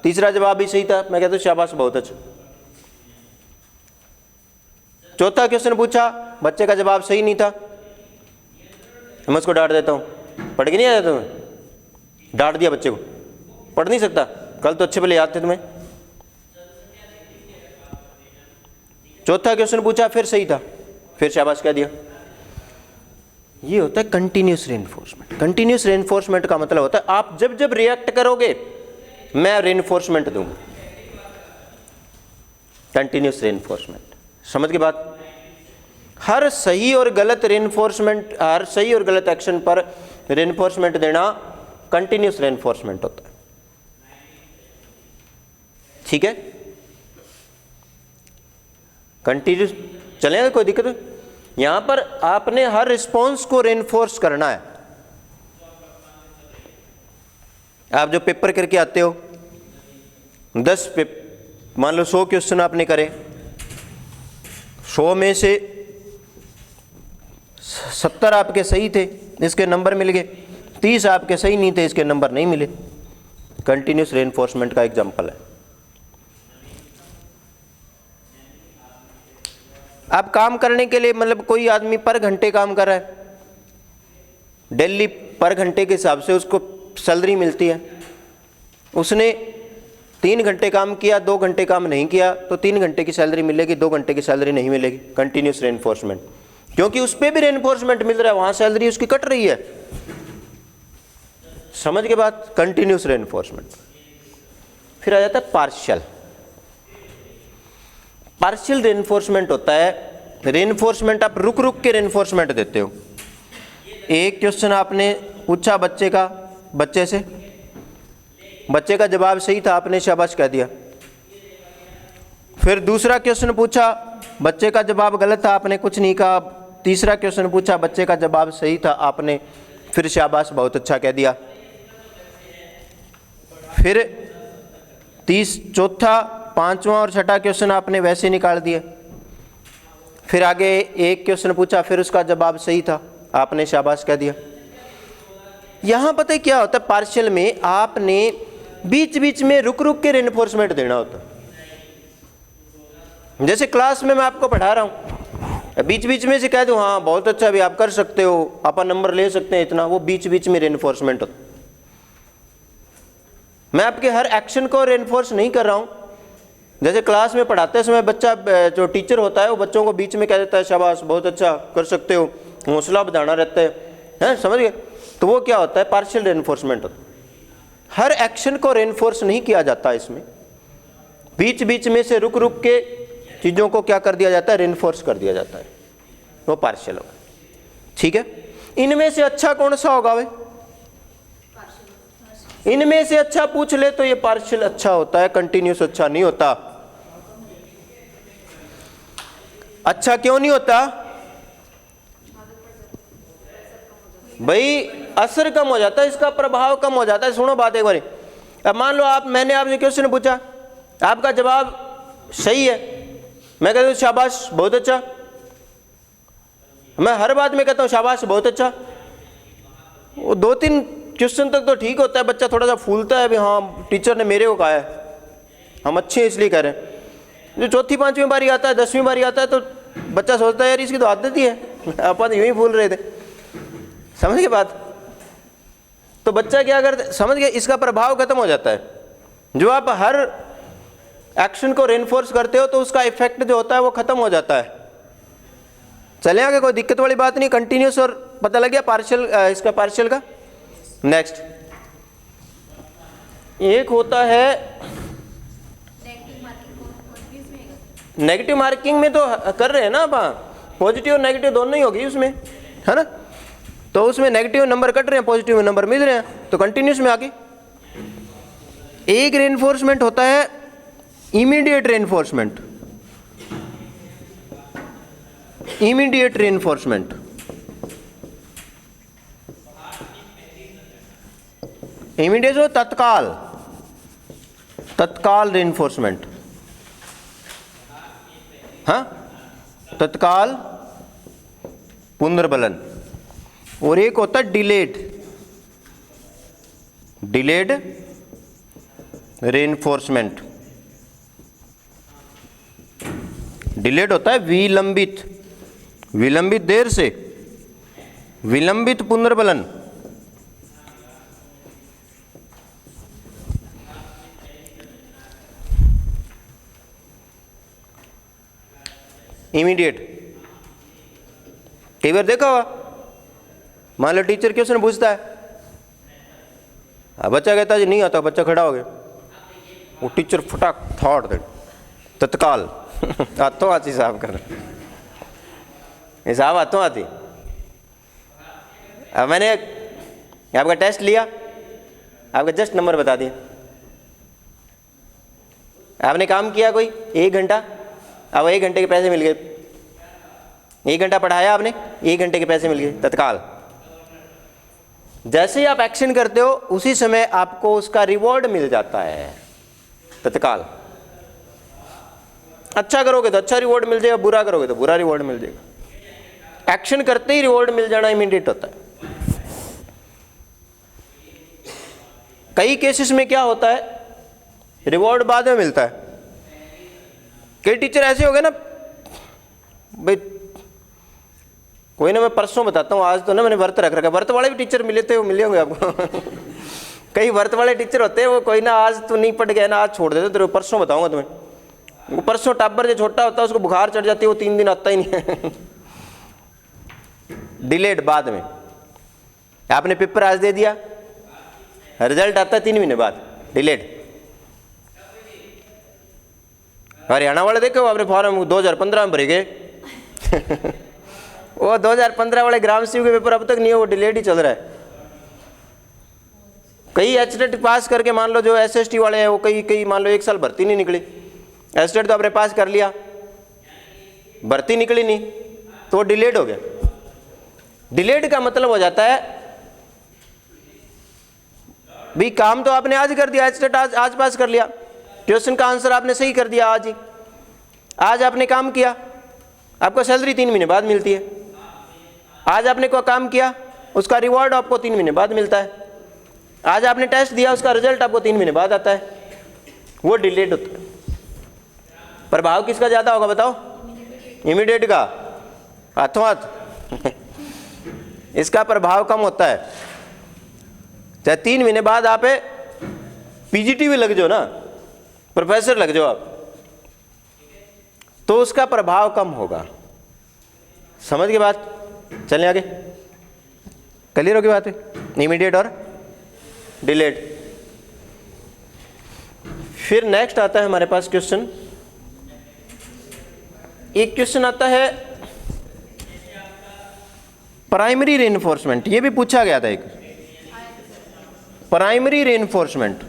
तीसरा जवाब भी सही था, मैं कहता हूँ शाबाश बहुत अच्छा। चौथा क्वेश्चन पूछा, बच्चे का जवाब सही नहीं था, मैं उसको डांट देता हूँ। पढ़ के नहीं आया तुम्हें? डांट दिया बच्चे को, पढ़ नहीं सकता, कल तो अच्छे भले याद थे तुम्हें। चौथा क्वेश्चन पूछा, फिर सही था, फिर शाबाश कह दिया। ये होता है कंटिन्यूस रेनफोर्समेंट। कंटिन्यूस रेनफोर्समेंट का मतलब होता है आप जब जब रिएक्ट करोगे मैं रेनफोर्समेंट दूंगा। कंटिन्यूस रेनफोर्समेंट, समझ की बात? हर सही और गलत रेनफोर्समेंट, हर सही और गलत एक्शन पर रेनफोर्समेंट देना कंटिन्यूस रेनफोर्समेंट होता है। ठीक है? कंटिन्यूस चलेगा, कोई दिक्कत नहीं। यहां पर आपने हर रिस्पॉन्स को रेनफोर्स करना है। आप जो पेपर करके आते हो, 10 मान लो 100 क्वेश्चन आपने करे, 100 में से 70 आपके सही थे, इसके नंबर मिल गए, 30 आपके सही नहीं थे, इसके नंबर नहीं मिले। कंटिन्यूस रेनफोर्समेंट का एग्जांपल है। आप काम करने के लिए, मतलब कोई आदमी पर घंटे काम कर रहा है, डेली पर घंटे के हिसाब से उसको सैलरी मिलती है। उसने 3 घंटे काम किया, 2 घंटे काम नहीं किया, तो 3 घंटे की सैलरी मिलेगी, 2 घंटे की सैलरी नहीं मिलेगी। कंटिन्यूस रेनफोर्समेंट, क्योंकि उस पर भी रेनफोर्समेंट मिल रहा है, वहां सैलरी उसकी कट रही है। समझ के बाद? Continuous reinforcement. फिर आ जाता है पार्शियल। पार्शियल रेनफोर्समेंट होता है रेनफोर्समेंट आप रुक रुक के रेनफोर्समेंट देते हो। एक क्वेश्चन आपने पूछा बच्चे से, बच्चे का जवाब सही था, आपने शाबाश कह दिया। फिर दूसरा क्वेश्चन पूछा, बच्चे का जवाब गलत था, आपने कुछ नहीं कहा। तीसरा क्वेश्चन पूछा, बच्चे का जवाब सही था, आपने फिर शाबाश बहुत अच्छा कह दिया। फिर चौथा, पांचवा और छठा क्वेश्चन आपने वैसे निकाल दिए। फिर आगे एक क्वेश्चन पूछा, फिर उसका जवाब सही था, आपने शाबाश कह दिया। यहां पता है क्या होता है? पार्शियल में आपने बीच बीच में रुक रुक के रेनफोर्समेंट देना होता है। जैसे क्लास में मैं आपको पढ़ा रहा हूं, बीच बीच में से कह दूं हाँ बहुत अच्छा भी आप कर सकते हो, आप नंबर ले सकते हैं इतना, वो बीच बीच में रेनफोर्समेंट होता है। मैं आपके हर एक्शन को रेनफोर्स नहीं कर रहा हूं, जैसे क्लास में पढ़ाते समय बच्चा, जो टीचर होता है वो बच्चों को बीच में कह देता है शाबाश बहुत अच्छा कर सकते हो, हौसला बढ़ाना रहता है, समझ गए? तो वो क्या होता है, पार्शियल रेनफोर्समेंट होता है। हर एक्शन को रेनफोर्स नहीं किया जाता, इसमें बीच बीच में से रुक रुक के चीज़ों को क्या कर दिया जाता है, रेनफोर्स कर दिया जाता है, वो पार्शियल होगा। ठीक है, इनमें से अच्छा कौन सा होगा भाई? इनमें से अच्छा पूछ ले तो ये पार्शियल अच्छा होता है, कंटिन्यूस अच्छा नहीं होता। अच्छा क्यों नहीं होता भाई? असर कम हो जाता है, इसका प्रभाव कम हो जाता है। सुनो बात एक बारी, अब मान लो मैंने आपसे क्वेश्चन पूछा, आपका जवाब सही है, मैं कहता हूँ शाबाश बहुत अच्छा। मैं हर बात में कहता हूँ शाबाश बहुत अच्छा, वो 2-3 क्वेश्चन तक तो ठीक होता है, बच्चा थोड़ा सा फूलता है भी हाँ टीचर ने मेरे को कहा है, हम अच्छे हैं इसलिए कह रहे हैं। जो 4th-5वीं बारी आता है, 10वीं बारी आता है तो बच्चा सोचता है यार इसकी तो आदत ही है, अपन यूं ही भूल रहे थे। समझ गए बात? तो बच्चा क्या करता, समझ गए, इसका प्रभाव खत्म हो जाता है। जो आप हर एक्शन को रेनफोर्स करते हो तो उसका इफेक्ट जो होता है वो खत्म हो जाता है। चले आगे, कोई दिक्कत वाली बात नहीं, कंटिन्यूस और पता लग गया पार्शियल, इसका पार्शियल का। नेक्स्ट एक होता है नेगेटिव मार्किंग में तो कर रहे हैं ना आप, पॉजिटिव और नेगेटिव दोनों ही होगी उसमें, है ना? तो उसमें नेगेटिव नंबर कट रहे हैं, पॉजिटिव नंबर मिल रहे हैं, तो कंटिन्यूस में आगे एक रेनफोर्समेंट होता है immediate reinforcement. Immediate reinforcement, immediate जो तत्काल, तत्काल रेनफोर्समेंट, हाँ तत्काल पुनर्बलन। और एक होता है डिलेड, डिलेड रेनफोर्समेंट। डिलेड होता है विलंबित, विलंबित देर से, विलंबित पुनर्बलन। इमीडिएट कई बार देखा हुआ, मान लो टीचर क्वेश्चन पूछता है, बच्चा कहता है जी नहीं आता, बच्चा खड़ा हो गया, वो टीचर फटाक फाड़ दे तत्काल हाथों हाथ हिसाब कर, हिसाब हाथों हाथ ही। अब मैंने आपका टेस्ट लिया, आपका जस्ट नंबर बता दिया, आपने काम किया कोई 1 घंटा, अब 1 घंटे के पैसे मिल गए। 1 घंटा पढ़ाया आपने, 1 घंटे के पैसे मिल गए तत्काल। जैसे ही आप एक्शन करते हो उसी समय आपको उसका रिवॉर्ड मिल जाता है तत्काल। अच्छा करोगे तो अच्छा रिवॉर्ड मिल जाएगा, बुरा करोगे तो बुरा रिवॉर्ड मिल जाएगा। एक्शन करते ही रिवॉर्ड मिल जाना इमीडिएट होता है। कई केसेस में क्या होता है, रिवॉर्ड बाद में मिलता है। कई टीचर ऐसे हो गए ना भाई, कोई ना मैं परसों बताता हूँ, आज तो ना मैंने व्रत रख रखा। व्रत वाले भी टीचर मिले थे, वो मिले होंगे आपको कई व्रत वाले टीचर होते हैं, वो कोई ना आज तो नहीं पढ़ गया ना, आज छोड़ देते, तेरे परसों बताऊंगा तुम्हें। वो परसों टाबर जो छोटा होता है उसको बुखार चढ़ जाती है, वो 3 दिन आता ही नहीं है डिलेड बाद में। आपने पेपर आज दे दिया, रिजल्ट आता है 3 महीने बाद, डिलेड। हरियाणा वाले देखो, आपने फॉर्म 2015 में भरे गए वो 2015 वाले ग्राम सेवक के पेपर अब तक नहीं है, वो डिलेड ही चल रहा है। कई एचटेट पास करके, मान लो जो एसएसटी वाले हैं वो कई मान लो 1 साल भर्ती नहीं निकली। एचटेट तो आपने पास कर लिया, भर्ती निकली नहीं, तो वो डिलेड हो गया। डिलेड का मतलब हो जाता है भाई काम तो आपने आज कर दिया, एचटेट आज पास कर लिया, क्वेश्चन का आंसर आपने सही कर दिया आज ही, आज आपने काम किया, आपको सैलरी 3 महीने बाद मिलती है। आज आपने कोई काम किया, उसका रिवॉर्ड आपको 3 महीने बाद मिलता है। आज आपने टेस्ट दिया, उसका रिजल्ट आपको 3 महीने बाद आता है, वो डिलेड होता है। प्रभाव किसका ज्यादा होगा बताओ? इमीडिएट का, हाथों हाथ इसका प्रभाव कम होता है। चाहे 3 महीने बाद आप पीजीटी भी लग जाओ ना, प्रोफेसर लग जाओ आप, तो उसका प्रभाव कम होगा। समझ के बात? चलें आगे, क्लियर होगी बात है? इमीडिएट और डिलेड। फिर नेक्स्ट आता है हमारे पास क्वेश्चन, एक क्वेश्चन आता है प्राइमरी रेनफोर्समेंट। ये भी पूछा गया था एक, प्राइमरी रेनफोर्समेंट।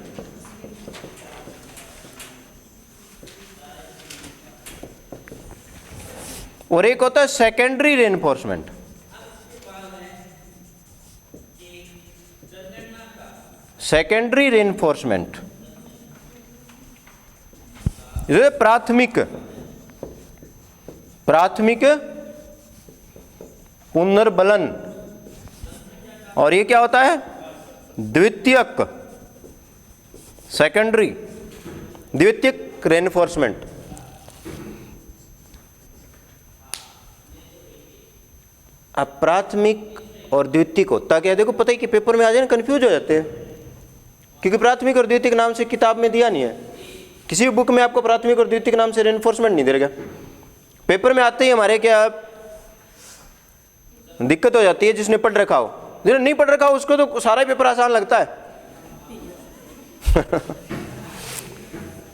और एक होता है सेकेंडरी रेनफोर्समेंट। सेकेंडरी रेनफोर्समेंट जो है प्राथमिक पुनर्बलन, और ये क्या होता है? द्वितीयक, सेकेंडरी द्वितीयक रेनफोर्समेंट। अब प्राथमिक और द्वितीयक होता क्या है? देखो पता ही कि पेपर में आ जाए ना कंफ्यूज हो जाते हैं, क्योंकि प्राथमिक और द्वितीयक नाम से किताब में दिया नहीं है, किसी भी बुक में आपको प्राथमिक और द्वितीयक नाम से रेनफोर्समेंट नहीं देगा। पेपर में आते ही हमारे क्या दिक्कत हो जाती है, जिसने पढ़ रखा हो, जिसने नहीं पढ़ रखा हो उसको तो सारा पेपर आसान लगता है।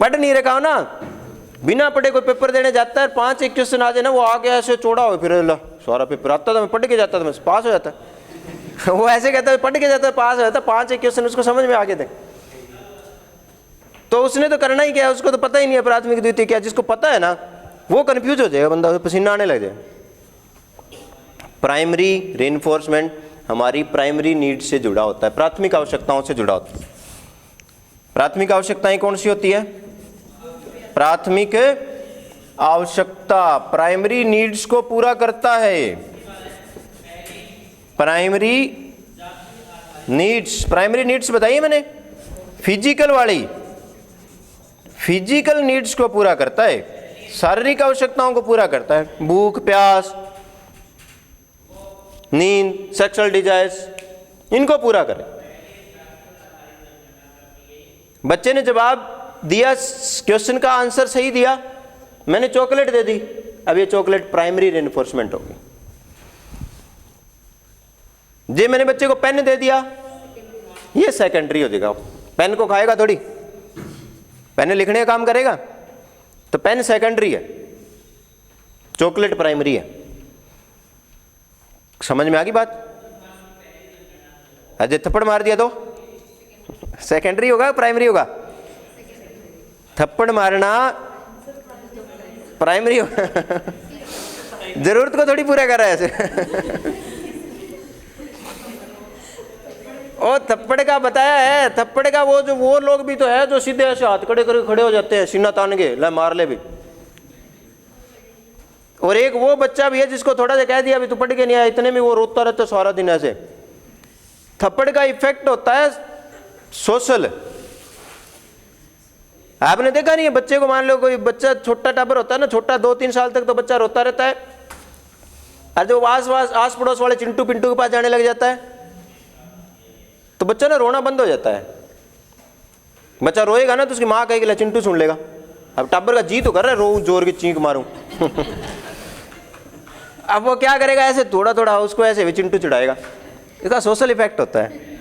पढ़ नहीं रखा हो ना, बिना पढ़े कोई पेपर देने जाता है, 5 एक क्वेश्चन आ जाए ना, वो आ गया ऐसे चौड़ा हो, फिर सारा पेपर आता था, मैं पढ़ के जाता था, मैं पास हो जाता। वो ऐसे कहता है पढ़ के जाता है पास हो जाता, 5 एक क्वेश्चन उसको समझ में आ गए थे। तो उसने तो करना ही क्या, उसको तो पता ही नहीं है प्राथमिक द्वितीयक क्या। जिसको पता है ना वो कंफ्यूज हो जाएगा, बंदा पसीना आने लग जाए। प्राइमरी रेनफोर्समेंट हमारी प्राइमरी नीड से जुड़ा होता है, प्राथमिक आवश्यकताओं से जुड़ा होता है। प्राथमिक आवश्यकताएं कौन सी होती है? प्राथमिक आवश्यकता प्राइमरी नीड्स को पूरा करता है। प्राइमरी नीड्स बताइए मैंने, फिजिकल वाली, फिजिकल नीड्स को पूरा करता है, शारीरिक आवश्यकताओं को पूरा करता है। भूख, प्यास, नींद, सेक्सुअल डिजायर्स, इनको पूरा करे। बच्चे ने जवाब दिया, क्वेश्चन का आंसर सही दिया, मैंने चॉकलेट दे दी, अब ये चॉकलेट प्राइमरी रेनफोर्समेंट होगी। जे मैंने बच्चे को पेन दे दिया, ये सेकेंडरी हो जाएगा। पेन को खाएगा थोड़ी, पेन लिखने का काम करेगा, तो पेन सेकेंडरी है, चॉकलेट प्राइमरी है। समझ में आ गई बात? अजय थप्पड़ मार दिया तो सेकेंडरी होगा प्राइमरी होगा? थप्पड़ मारना प्राइमरी होगा। जरूरत को थोड़ी पूरा कर रहा है ऐसे। और थप्पड़ का बताया है, थप्पड़ का वो लोग भी तो है जो सीधे ऐसे हाथ खड़े करके खड़े हो जाते हैं, सीना तान के ले मार ले भी। और एक वो बच्चा भी है जिसको थोड़ा सा कह दिया अभी तू पढ़ के नहीं आया, इतने में वो रोता रहता सारा दिन ऐसे। थप्पड़ का इफेक्ट होता है सोशल। आपने देखा नहीं है बच्चे को, मान लो कोई बच्चा छोटा टाबर होता है ना, छोटा 2-3 साल तक तो बच्चा रोता रहता है, और जब आस पड़ोस वाले चिंटू पिंटू के पास जाने लग जाता है तो बच्चा ना रोना बंद हो जाता है। बच्चा रोएगा ना तो उसकी माँ कहेगी चिंटू सुन लेगा। अब टाबर का जी तो कर रहा है, रो जोर की चीख मारूं। अब वो क्या करेगा, ऐसे थोड़ा थोड़ा उसको ऐसे भी चिंटू चिढ़ाएगा। इसका सोशल इफेक्ट होता है।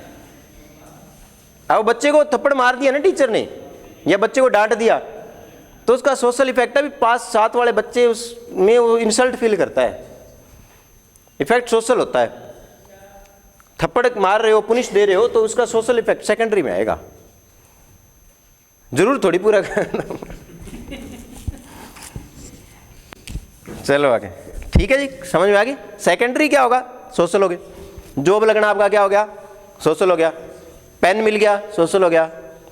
अब बच्चे को थप्पड़ मार दिया ना टीचर ने, या बच्चे को डांट दिया, तो उसका सोशल इफेक्ट है। 5-7 वाले बच्चे उसमें वो इंसल्ट फील करता है, इफेक्ट सोशल होता है। थप्पड़ मार रहे हो, पुनिश दे रहे हो, तो उसका सोशल इफेक्ट सेकेंडरी में आएगा, जरूर थोड़ी पूरा करना। चलो आगे, ठीक है जी, समझ में आ गई। सेकेंडरी क्या होगा? सोशल हो गया। जॉब लगना आपका क्या हो गया? सोशल हो गया। पेन मिल गया, सोशल हो गया।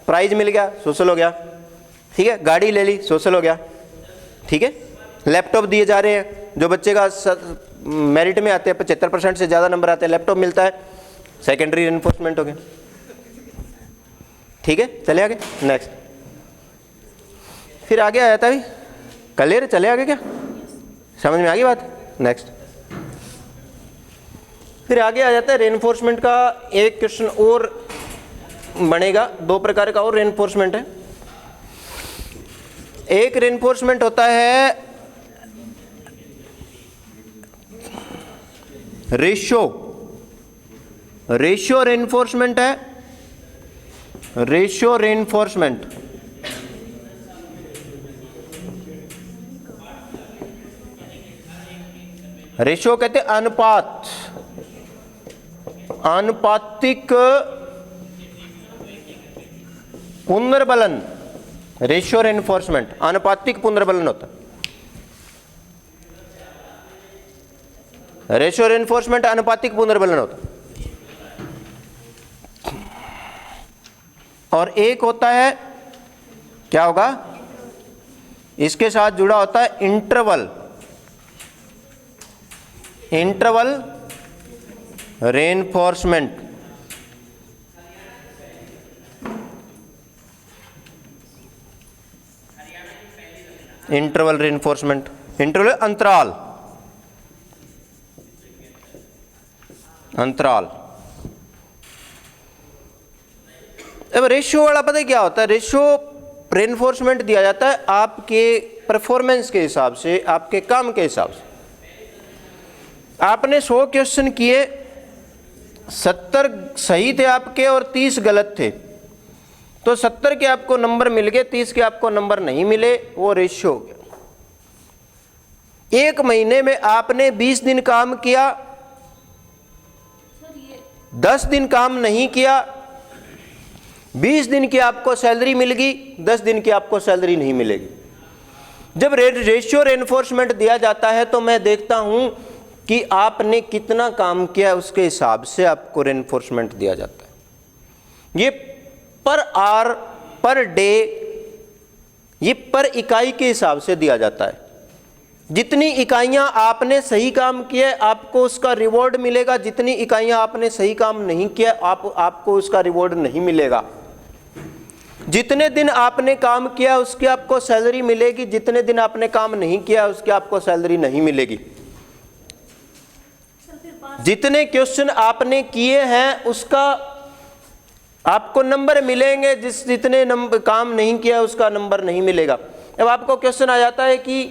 प्राइज मिल गया, सोशल हो गया। ठीक है, गाड़ी ले ली, सोशल हो गया। ठीक है, लैपटॉप दिए जा रहे हैं, जो बच्चे का मेरिट में आते हैं, 75% से ज़्यादा नंबर आते हैं, लैपटॉप मिलता है, सेकेंडरी रेनफोर्समेंट हो गया। ठीक है, चले आगे नेक्स्ट। फिर आगे आया था भी, क्लियर? चले आगे, क्या समझ में आ गई बात? नेक्स्ट फिर आगे आ जाता है रेनफोर्समेंट का एक क्वेश्चन और बनेगा। 2 प्रकार का और रेनफोर्समेंट है। एक रेनफोर्समेंट होता है रेशियो, रेशियो रेनफोर्समेंट है, रेशियो रेनफोर्समेंट। रेशियो कहते हैं अनुपात, आनुपातिक पुनर्बलन। रेशियो रेनफोर्समेंट आनुपातिक पुनर्बलन होता है। रेशियो रेनफोर्समेंट आनुपातिक पुनर्बलन होता है। और एक होता है, क्या होगा, इसके साथ जुड़ा होता है interval, interval reinforcement. Interval reinforcement, interval अंतराल, अंतराल। अब रेशियो वाला पता है क्या होता है, रेशियो रेनफोर्समेंट दिया जाता है आपके परफॉर्मेंस के हिसाब से, आपके काम के हिसाब से। आपने 100 क्वेश्चन किए, 70 सही थे आपके और 30 गलत थे, तो 70 के आपको नंबर मिल गए, 30 के आपको नंबर नहीं मिले, वो रेशियो हो गया। 1 महीने में आपने 20 दिन काम किया, 10 दिन काम नहीं किया, 20 दिन की आपको सैलरी मिल गई, 10 दिन की आपको सैलरी नहीं मिलेगी। जब रेशियो रेनफोर्समेंट दिया जाता है तो मैं देखता हूं कि आपने कितना काम किया, उसके हिसाब से आपको रेनफोर्समेंट दिया जाता है। ये पर आवर, पर डे, ये पर इकाई के हिसाब से दिया जाता है। जितनी इकाइयां आपने सही काम किया आपको उसका रिवॉर्ड मिलेगा, जितनी इकाइयां आपने सही काम नहीं किया आपको उसका रिवॉर्ड नहीं मिलेगा। जितने दिन आपने काम किया उसकी आपको सैलरी मिलेगी, जितने दिन आपने काम नहीं किया उसकी आपको सैलरी नहीं मिलेगी। जितने क्वेश्चन आपने किए हैं उसका आपको नंबर मिलेंगे, जितने नंबर काम नहीं किया उसका नंबर नहीं मिलेगा। अब आपको क्वेश्चन आ जाता है कि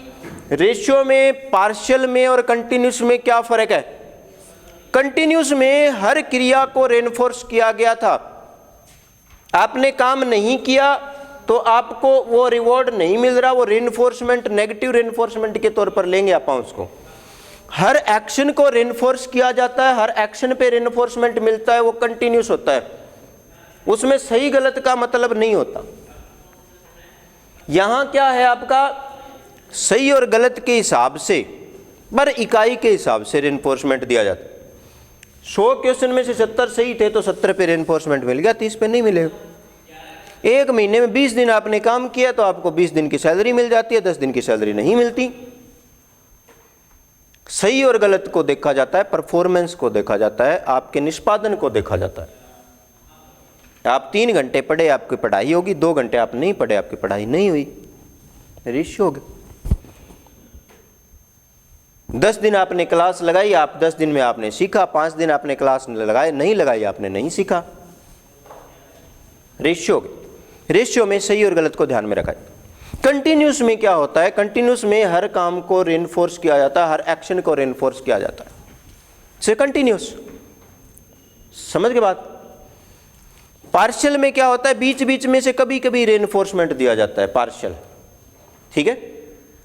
रेशियो में, पार्शियल में और कंटिन्यूस में क्या फर्क है। कंटिन्यूस में हर क्रिया को रेनफोर्स किया गया था, आपने काम नहीं किया तो आपको वो रिवॉर्ड नहीं मिल रहा, वो रेनफोर्समेंट, नेगेटिव रेनफोर्समेंट के तौर पर लेंगे आप उसको। हर एक्शन को रेनफोर्स किया जाता है, हर एक्शन पे रेनफोर्समेंट मिलता है, वो कंटिन्यूस होता है, उसमें सही गलत का मतलब नहीं होता। यहां क्या है, आपका सही और गलत के हिसाब से, पर इकाई के हिसाब से रेनफोर्समेंट दिया जाता है। 100 क्वेश्चन में से 70 सही थे तो 70 पे रेनफोर्समेंट मिल गया, 30 पे नहीं मिलेगा। 1 महीने में 20 दिन आपने काम किया तो आपको 20 दिन की सैलरी मिल जाती है, 10 दिन की सैलरी नहीं मिलती। सही और गलत को देखा जाता है, परफॉर्मेंस को देखा जाता है, आपके निष्पादन को देखा जाता है। आप 3 घंटे पढ़े, आपकी पढ़ाई होगी, 2 घंटे आप नहीं पढ़े, आपकी पढ़ाई नहीं हुई, रेशियो हो गया। 10 दिन आपने क्लास लगाई, आप 10 दिन में आपने सीखा, 5 दिन आपने क्लास लगाए नहीं लगाई, आपने नहीं सीखा, रेशियो हो गया। रेशियो में सही और गलत को ध्यान में रखा जाए। कंटिन्यूस में क्या होता है, कंटिन्यूस में हर काम को रेनफोर्स किया जाता है, हर एक्शन को रेनफोर्स किया जाता है, से कंटिन्यूस। समझ के बाद पार्शियल में क्या होता है, बीच बीच में से कभी कभी रेनफोर्समेंट दिया जाता है, पार्शियल, ठीक है,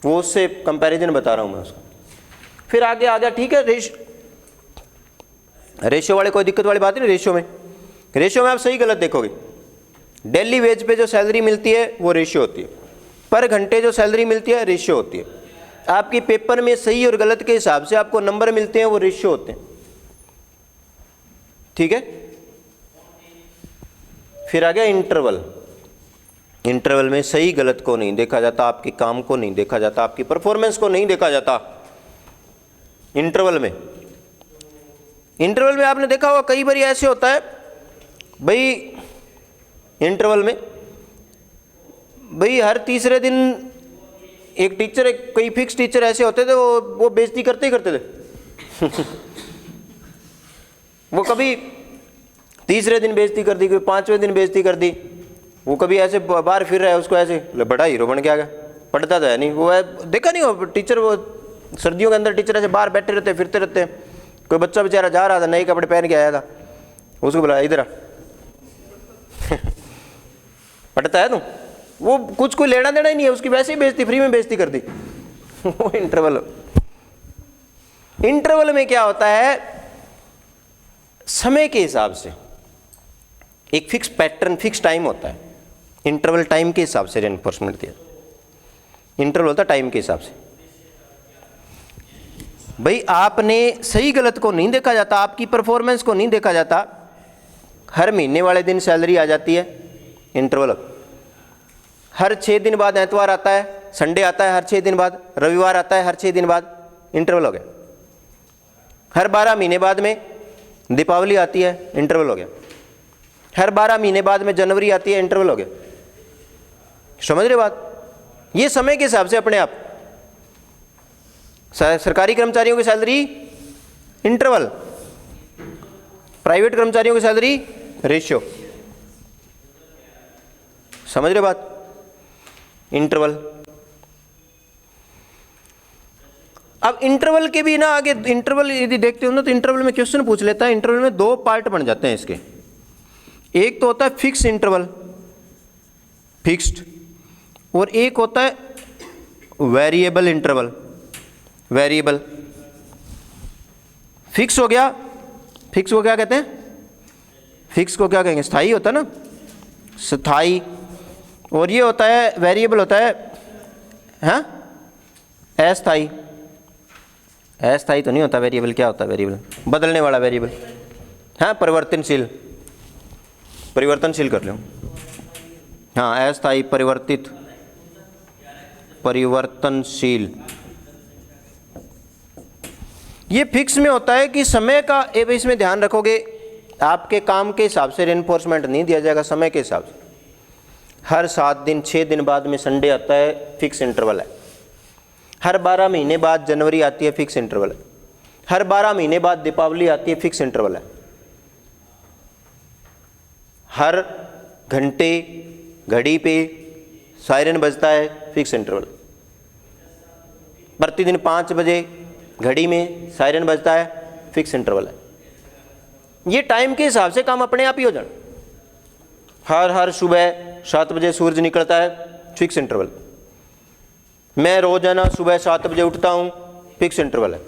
वो उससे कंपैरिजन बता रहा हूं मैं उसका। फिर आगे आ गया, ठीक है, रेशियो वाले कोई दिक्कत वाली बात नहीं। रेशियो में आप सही गलत देखोगे, डेली वेज पे जो सैलरी मिलती है वो रेशियो होती है, पर घंटे जो सैलरी मिलती है रेशियो होती है, आपकी पेपर में सही और गलत के हिसाब से आपको नंबर मिलते हैं वो रेशियो होते हैं, ठीक है। फिर आ गया इंटरवल। इंटरवल में सही गलत को नहीं देखा जाता, आपके काम को नहीं देखा जाता, आपकी परफॉर्मेंस को नहीं देखा जाता। इंटरवल में आपने देखा होगा कई बार ऐसे होता है भाई, इंटरवल में भाई हर तीसरे दिन एक टीचर, कई फिक्स टीचर ऐसे होते थे वो बेइज्जती करते ही करते थे वो कभी तीसरे दिन बेइज्जती कर दी, कभी 5वें दिन बेइज्जती कर दी, वो कभी ऐसे बाहर फिर रहा है, उसको ऐसे बड़ा हीरो बन के आ गया, पढ़ता तो है नहीं, वो है देखा नहीं हो टीचर, वो सर्दियों के अंदर टीचर ऐसे बाहर बैठे रहते हैं, फिरते रहते हैं, कोई बच्चा बेचारा जा रहा था, नए कपड़े पहन के आया था, उसको बुलाया, इधर आ पढ़ता है तू? वो कुछ कोई लेना देना ही नहीं है, उसकी वैसे ही बेइज्जती, फ्री में बेइज्जती कर दी वो इंटरवल में क्या होता है, समय के हिसाब से एक फिक्स पैटर्न, फिक्स टाइम होता है। इंटरवल टाइम के हिसाब से रेनफोर्समेंट दिया, इंटरवल होता है टाइम के हिसाब से। भाई आपने सही गलत को नहीं देखा जाता, आपकी परफॉर्मेंस को नहीं देखा जाता। हर महीने वाले दिन सैलरी आ जाती है, इंटरवल। हर 6 दिन बाद एतवार आता है, संडे आता है हर 6 दिन बाद, रविवार आता है हर 6 दिन बाद, इंटरवल हो गया। हर 12 महीने बाद में दीपावली आती है, इंटरवल हो गया। हर 12 महीने बाद में जनवरी आती है, इंटरवल हो गया। समझ रहे बात? ये समय के हिसाब से अपने आप। सरकारी कर्मचारियों की सैलरी इंटरवल, प्राइवेट कर्मचारियों की सैलरी रेशियो। समझ रहे बात? इंटरवल। अब इंटरवल के भी ना आगे, इंटरवल यदि देखते हो ना तो इंटरवल में क्वेश्चन पूछ लेता है। इंटरवल में 2 पार्ट बन जाते हैं इसके। एक तो होता है फिक्स इंटरवल, फिक्स्ड, और एक होता है वेरिएबल इंटरवल। वेरिएबल फिक्स हो गया, फिक्स को क्या कहते हैं? फिक्स को क्या कहेंगे? स्थायी होता है ना, स्थायी। और ये होता है वेरिएबल, होता है हाँ अस्थायी। अस्थायी तो नहीं होता वेरिएबल। क्या होता है वेरिएबल? बदलने वाला वेरिएबल। हाँ परिवर्तनशील, परिवर्तनशील कर लो। हाँ अस्थायी, परिवर्तित, परिवर्तनशील। ये फिक्स में होता है कि समय का, इसमें ध्यान रखोगे, आपके काम के हिसाब से रेनफोर्समेंट नहीं दिया जाएगा, समय के हिसाब से। हर 7 दिन 6 दिन बाद में संडे आता है, फिक्स इंटरवल है। हर 12 महीने बाद जनवरी आती है, फिक्स इंटरवल है। हर 12 महीने बाद दीपावली आती है, फिक्स इंटरवल है। हर घंटे घड़ी पे सायरन बजता है, फिक्स इंटरवल। प्रतिदिन 5 बजे घड़ी में सायरन बजता है, फिक्स इंटरवल है। ये टाइम के हिसाब से काम अपने आप ही हो जाना। हर सुबह 7 बजे सूरज निकलता है, फिक्स इंटरवल। मैं रोजाना सुबह 7 बजे उठता हूँ, फिक्स इंटरवल है।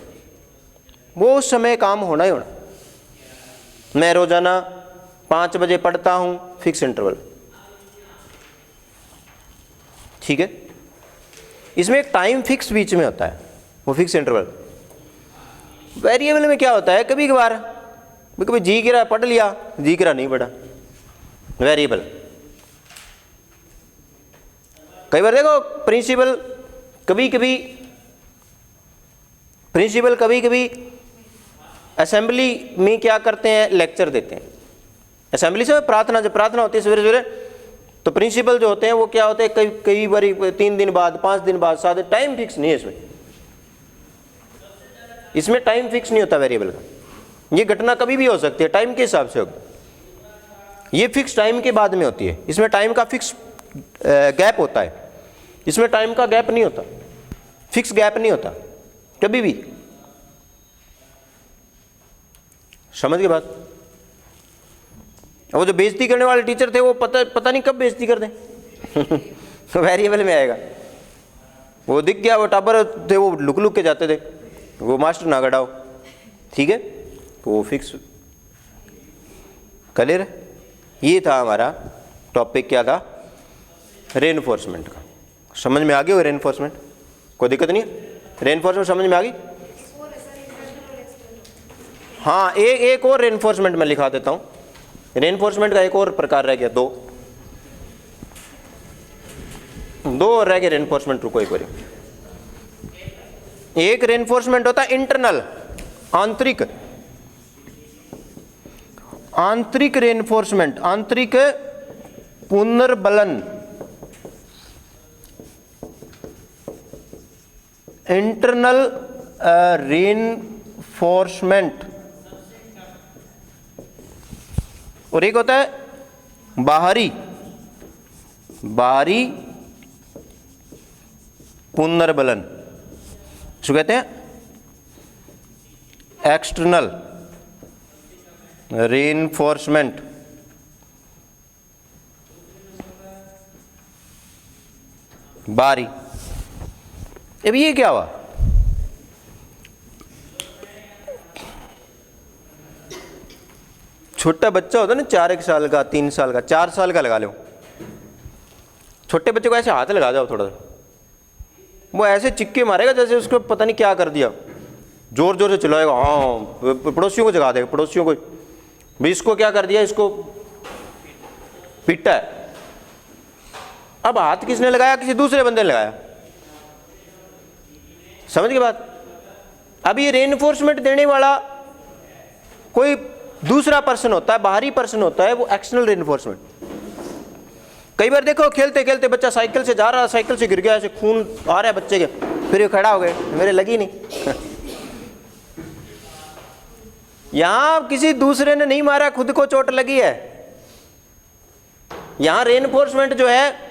वो उस समय काम होना ही होना। मैं रोजाना 5 बजे पढ़ता हूँ, फिक्स इंटरवल। ठीक है? इसमें एक टाइम फिक्स बीच में होता है, वो फिक्स इंटरवल। वेरिएबल में क्या होता है, कभी कभार कभी जी गिरा पढ़ लिया, जी गिरा नहीं पढ़ा, वेरिएबल। कई बार देखो प्रिंसिपल कभी कभी असेंबली में क्या करते हैं, लेक्चर देते हैं। असेंबली से प्रार्थना, जब प्रार्थना होती है सवेरे सवेरे, तो प्रिंसिपल जो होते हैं वो क्या होते हैं, कई बार 3 दिन बाद, 5 दिन बाद, 7 टाइम फिक्स नहीं है इसमें टाइम फिक्स नहीं होता वेरिएबल का। ये घटना कभी भी हो सकती है, टाइम के हिसाब से होगी। ये फिक्स टाइम के बाद में होती है। इसमें टाइम का फिक्स गैप होता है, इसमें टाइम का गैप नहीं होता, फिक्स गैप नहीं होता कभी भी। समझ के बात? वो जो बेइज्जती करने वाले टीचर थे, वो पता नहीं कब बेइज्जती कर दें वेरिएबल में आएगा। वो दिख गया, वो टाबर थे, वो लुक लुक के जाते थे, वो मास्टर ना गड़ाओ। ठीक है? तो वो फिक्स। क्लियर? ये था हमारा टॉपिक। क्या था? रेनफोर्समेंट का। समझ में आ गया? रेनफोर्समेंट कोई दिक्कत नहीं है? रेनफोर्समेंट समझ में आ गई? हाँ, एक और रेनफोर्समेंट मैं लिखा देता हूँ। रेनफोर्समेंट का एक और प्रकार रह गया, दो और रह गए रेनफोर्समेंट। रुको एक बार। एक रेनफोर्समेंट होता है इंटरनल, आंतरिक। आंतरिक रेनफोर्समेंट, आंतरिक पुनर्बलन, इंटरनल रेनफोर्समेंट। और एक होता है बाहरी पुनर्बलन। શું कहते हैं? External reinforcement. बारी। अब ये क्या हुआ? छोटा बच्चा होता है ना, 4 साल का, 3 साल का, 4 साल का लगा लो, छोटे बच्चे को ऐसे हाथ लगा जाओ थोड़ा सा, वो ऐसे चिक्के मारेगा जैसे उसको पता नहीं क्या कर दिया, जोर जोर से चिल्लाएगा, हाँ, पड़ोसियों को जगा देगा, पड़ोसियों को भी, इसको क्या कर दिया, इसको पीटा है। अब हाथ किसने लगाया? किसी दूसरे बंदे ने लगाया। समझ के बात? अब ये रेनफोर्समेंट देने वाला कोई दूसरा पर्सन होता है, बाहरी पर्सन होता है, वो एक्सटर्नल रेनफोर्समेंट। कई बार देखो खेलते खेलते बच्चा साइकिल से जा रहा, साइकिल से गिर गया, ऐसे खून आ रहा है बच्चे के, फिर ये खड़ा हो गए, मेरे लगी नहीं। यहां किसी दूसरे ने नहीं मारा, खुद को चोट लगी है। यहां रेनफोर्समेंट जो है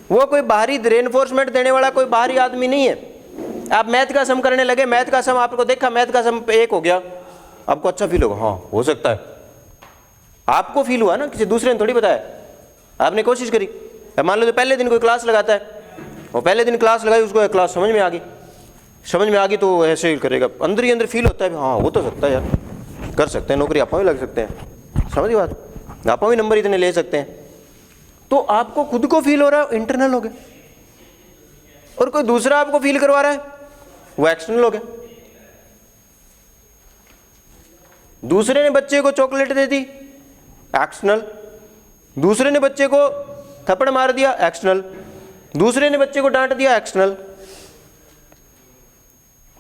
वो कोई बाहरी रेनफोर्समेंट देने वाला कोई बाहरी आदमी नहीं है। आप मैथ का सम करने लगे, मैथ का सम आपको देखा, मैथ का सम 1 हो गया, आपको अच्छा फील होगा, हाँ हो सकता है, आपको फील हुआ ना, किसी दूसरे ने थोड़ी बताया, आपने कोशिश करी। मान लो तो पहले दिन कोई क्लास लगाता है, वो पहले दिन क्लास लगाई, उसको क्लास समझ में आ गई, समझ में आ गई तो ऐसे ही करेगा, अंदर ही अंदर फील होता है, हाँ हो तो सकता है यार, कर सकते हैं, नौकरी आप भी लग सकते हैं, समझ बात, आप भी नंबर इतने ले सकते हैं। तो आपको खुद को फील हो रहा है, इंटरनल हो गया, और कोई दूसरा आपको फील करवा रहा है, वो एक्सटर्नल हो गया। दूसरे ने बच्चे को चॉकलेट दे दी, एक्सटर्नल। दूसरे ने बच्चे को थप्पड़ मार दिया, एक्सटर्नल। दूसरे ने बच्चे को डांट दिया, एक्सटर्नल।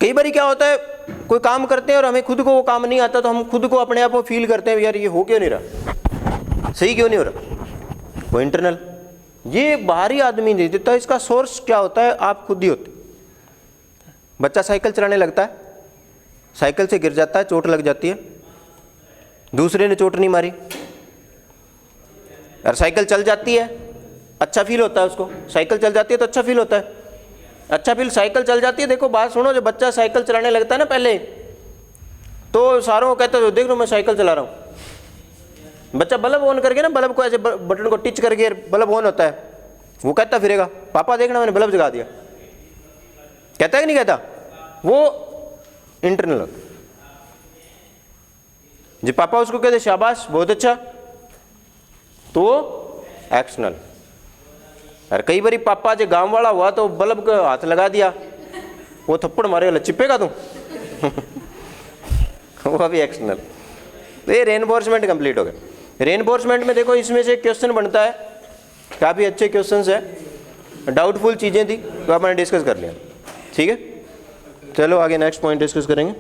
कई बार क्या होता है, कोई काम करते हैं और हमें खुद को वो काम नहीं आता, तो हम खुद को अपने आप को फील करते हैं, यार ये हो क्यों नहीं रहा, सही क्यों नहीं हो रहा, वो इंटरनल। ये बाहरी आदमी नहीं देता, इसका सोर्स क्या होता है, आप खुद ही होते। बच्चा साइकिल चलाने लगता है, साइकिल से गिर जाता है, चोट लग जाती है, दूसरे ने चोट नहीं मारी, और साइकिल चल जाती है, अच्छा फील होता है उसको, साइकिल चल जाती है तो अच्छा फील होता है, अच्छा फील, साइकिल चल जाती है। देखो बात सुनो, जब बच्चा साइकिल चलाने लगता है ना पहले, तो सारों को कहता है देख लो मैं साइकिल चला रहा हूँ। बच्चा बल्ब ऑन करके ना, बल्ब को ऐसे बटन को टिच करके बल्ब ऑन होता है, वो कहता फिरेगा, पापा देखना मैंने बल्ब जगा दिया, कहता है कि नहीं कहता, वो इंटरनल होता। जी पापा उसको कहते शाबाश बहुत अच्छा, तो एक्सटर्नल। और कई बारी पापा जो गांव वाला हुआ तो बल्ब को हाथ लगा दिया, वो थप्पड़ मारे वाला चिपकेगा तू। वो भी एक्सटर्नल। तो ये रेनफोर्समेंट कंप्लीट हो गया। रेनफोर्समेंट में देखो इसमें से क्वेश्चन बनता है, काफ़ी अच्छे क्वेश्चंस है, डाउटफुल चीज़ें थी तो आपने डिस्कस कर लिया, ठीक है। चलो आगे नेक्स्ट पॉइंट डिस्कस करेंगे।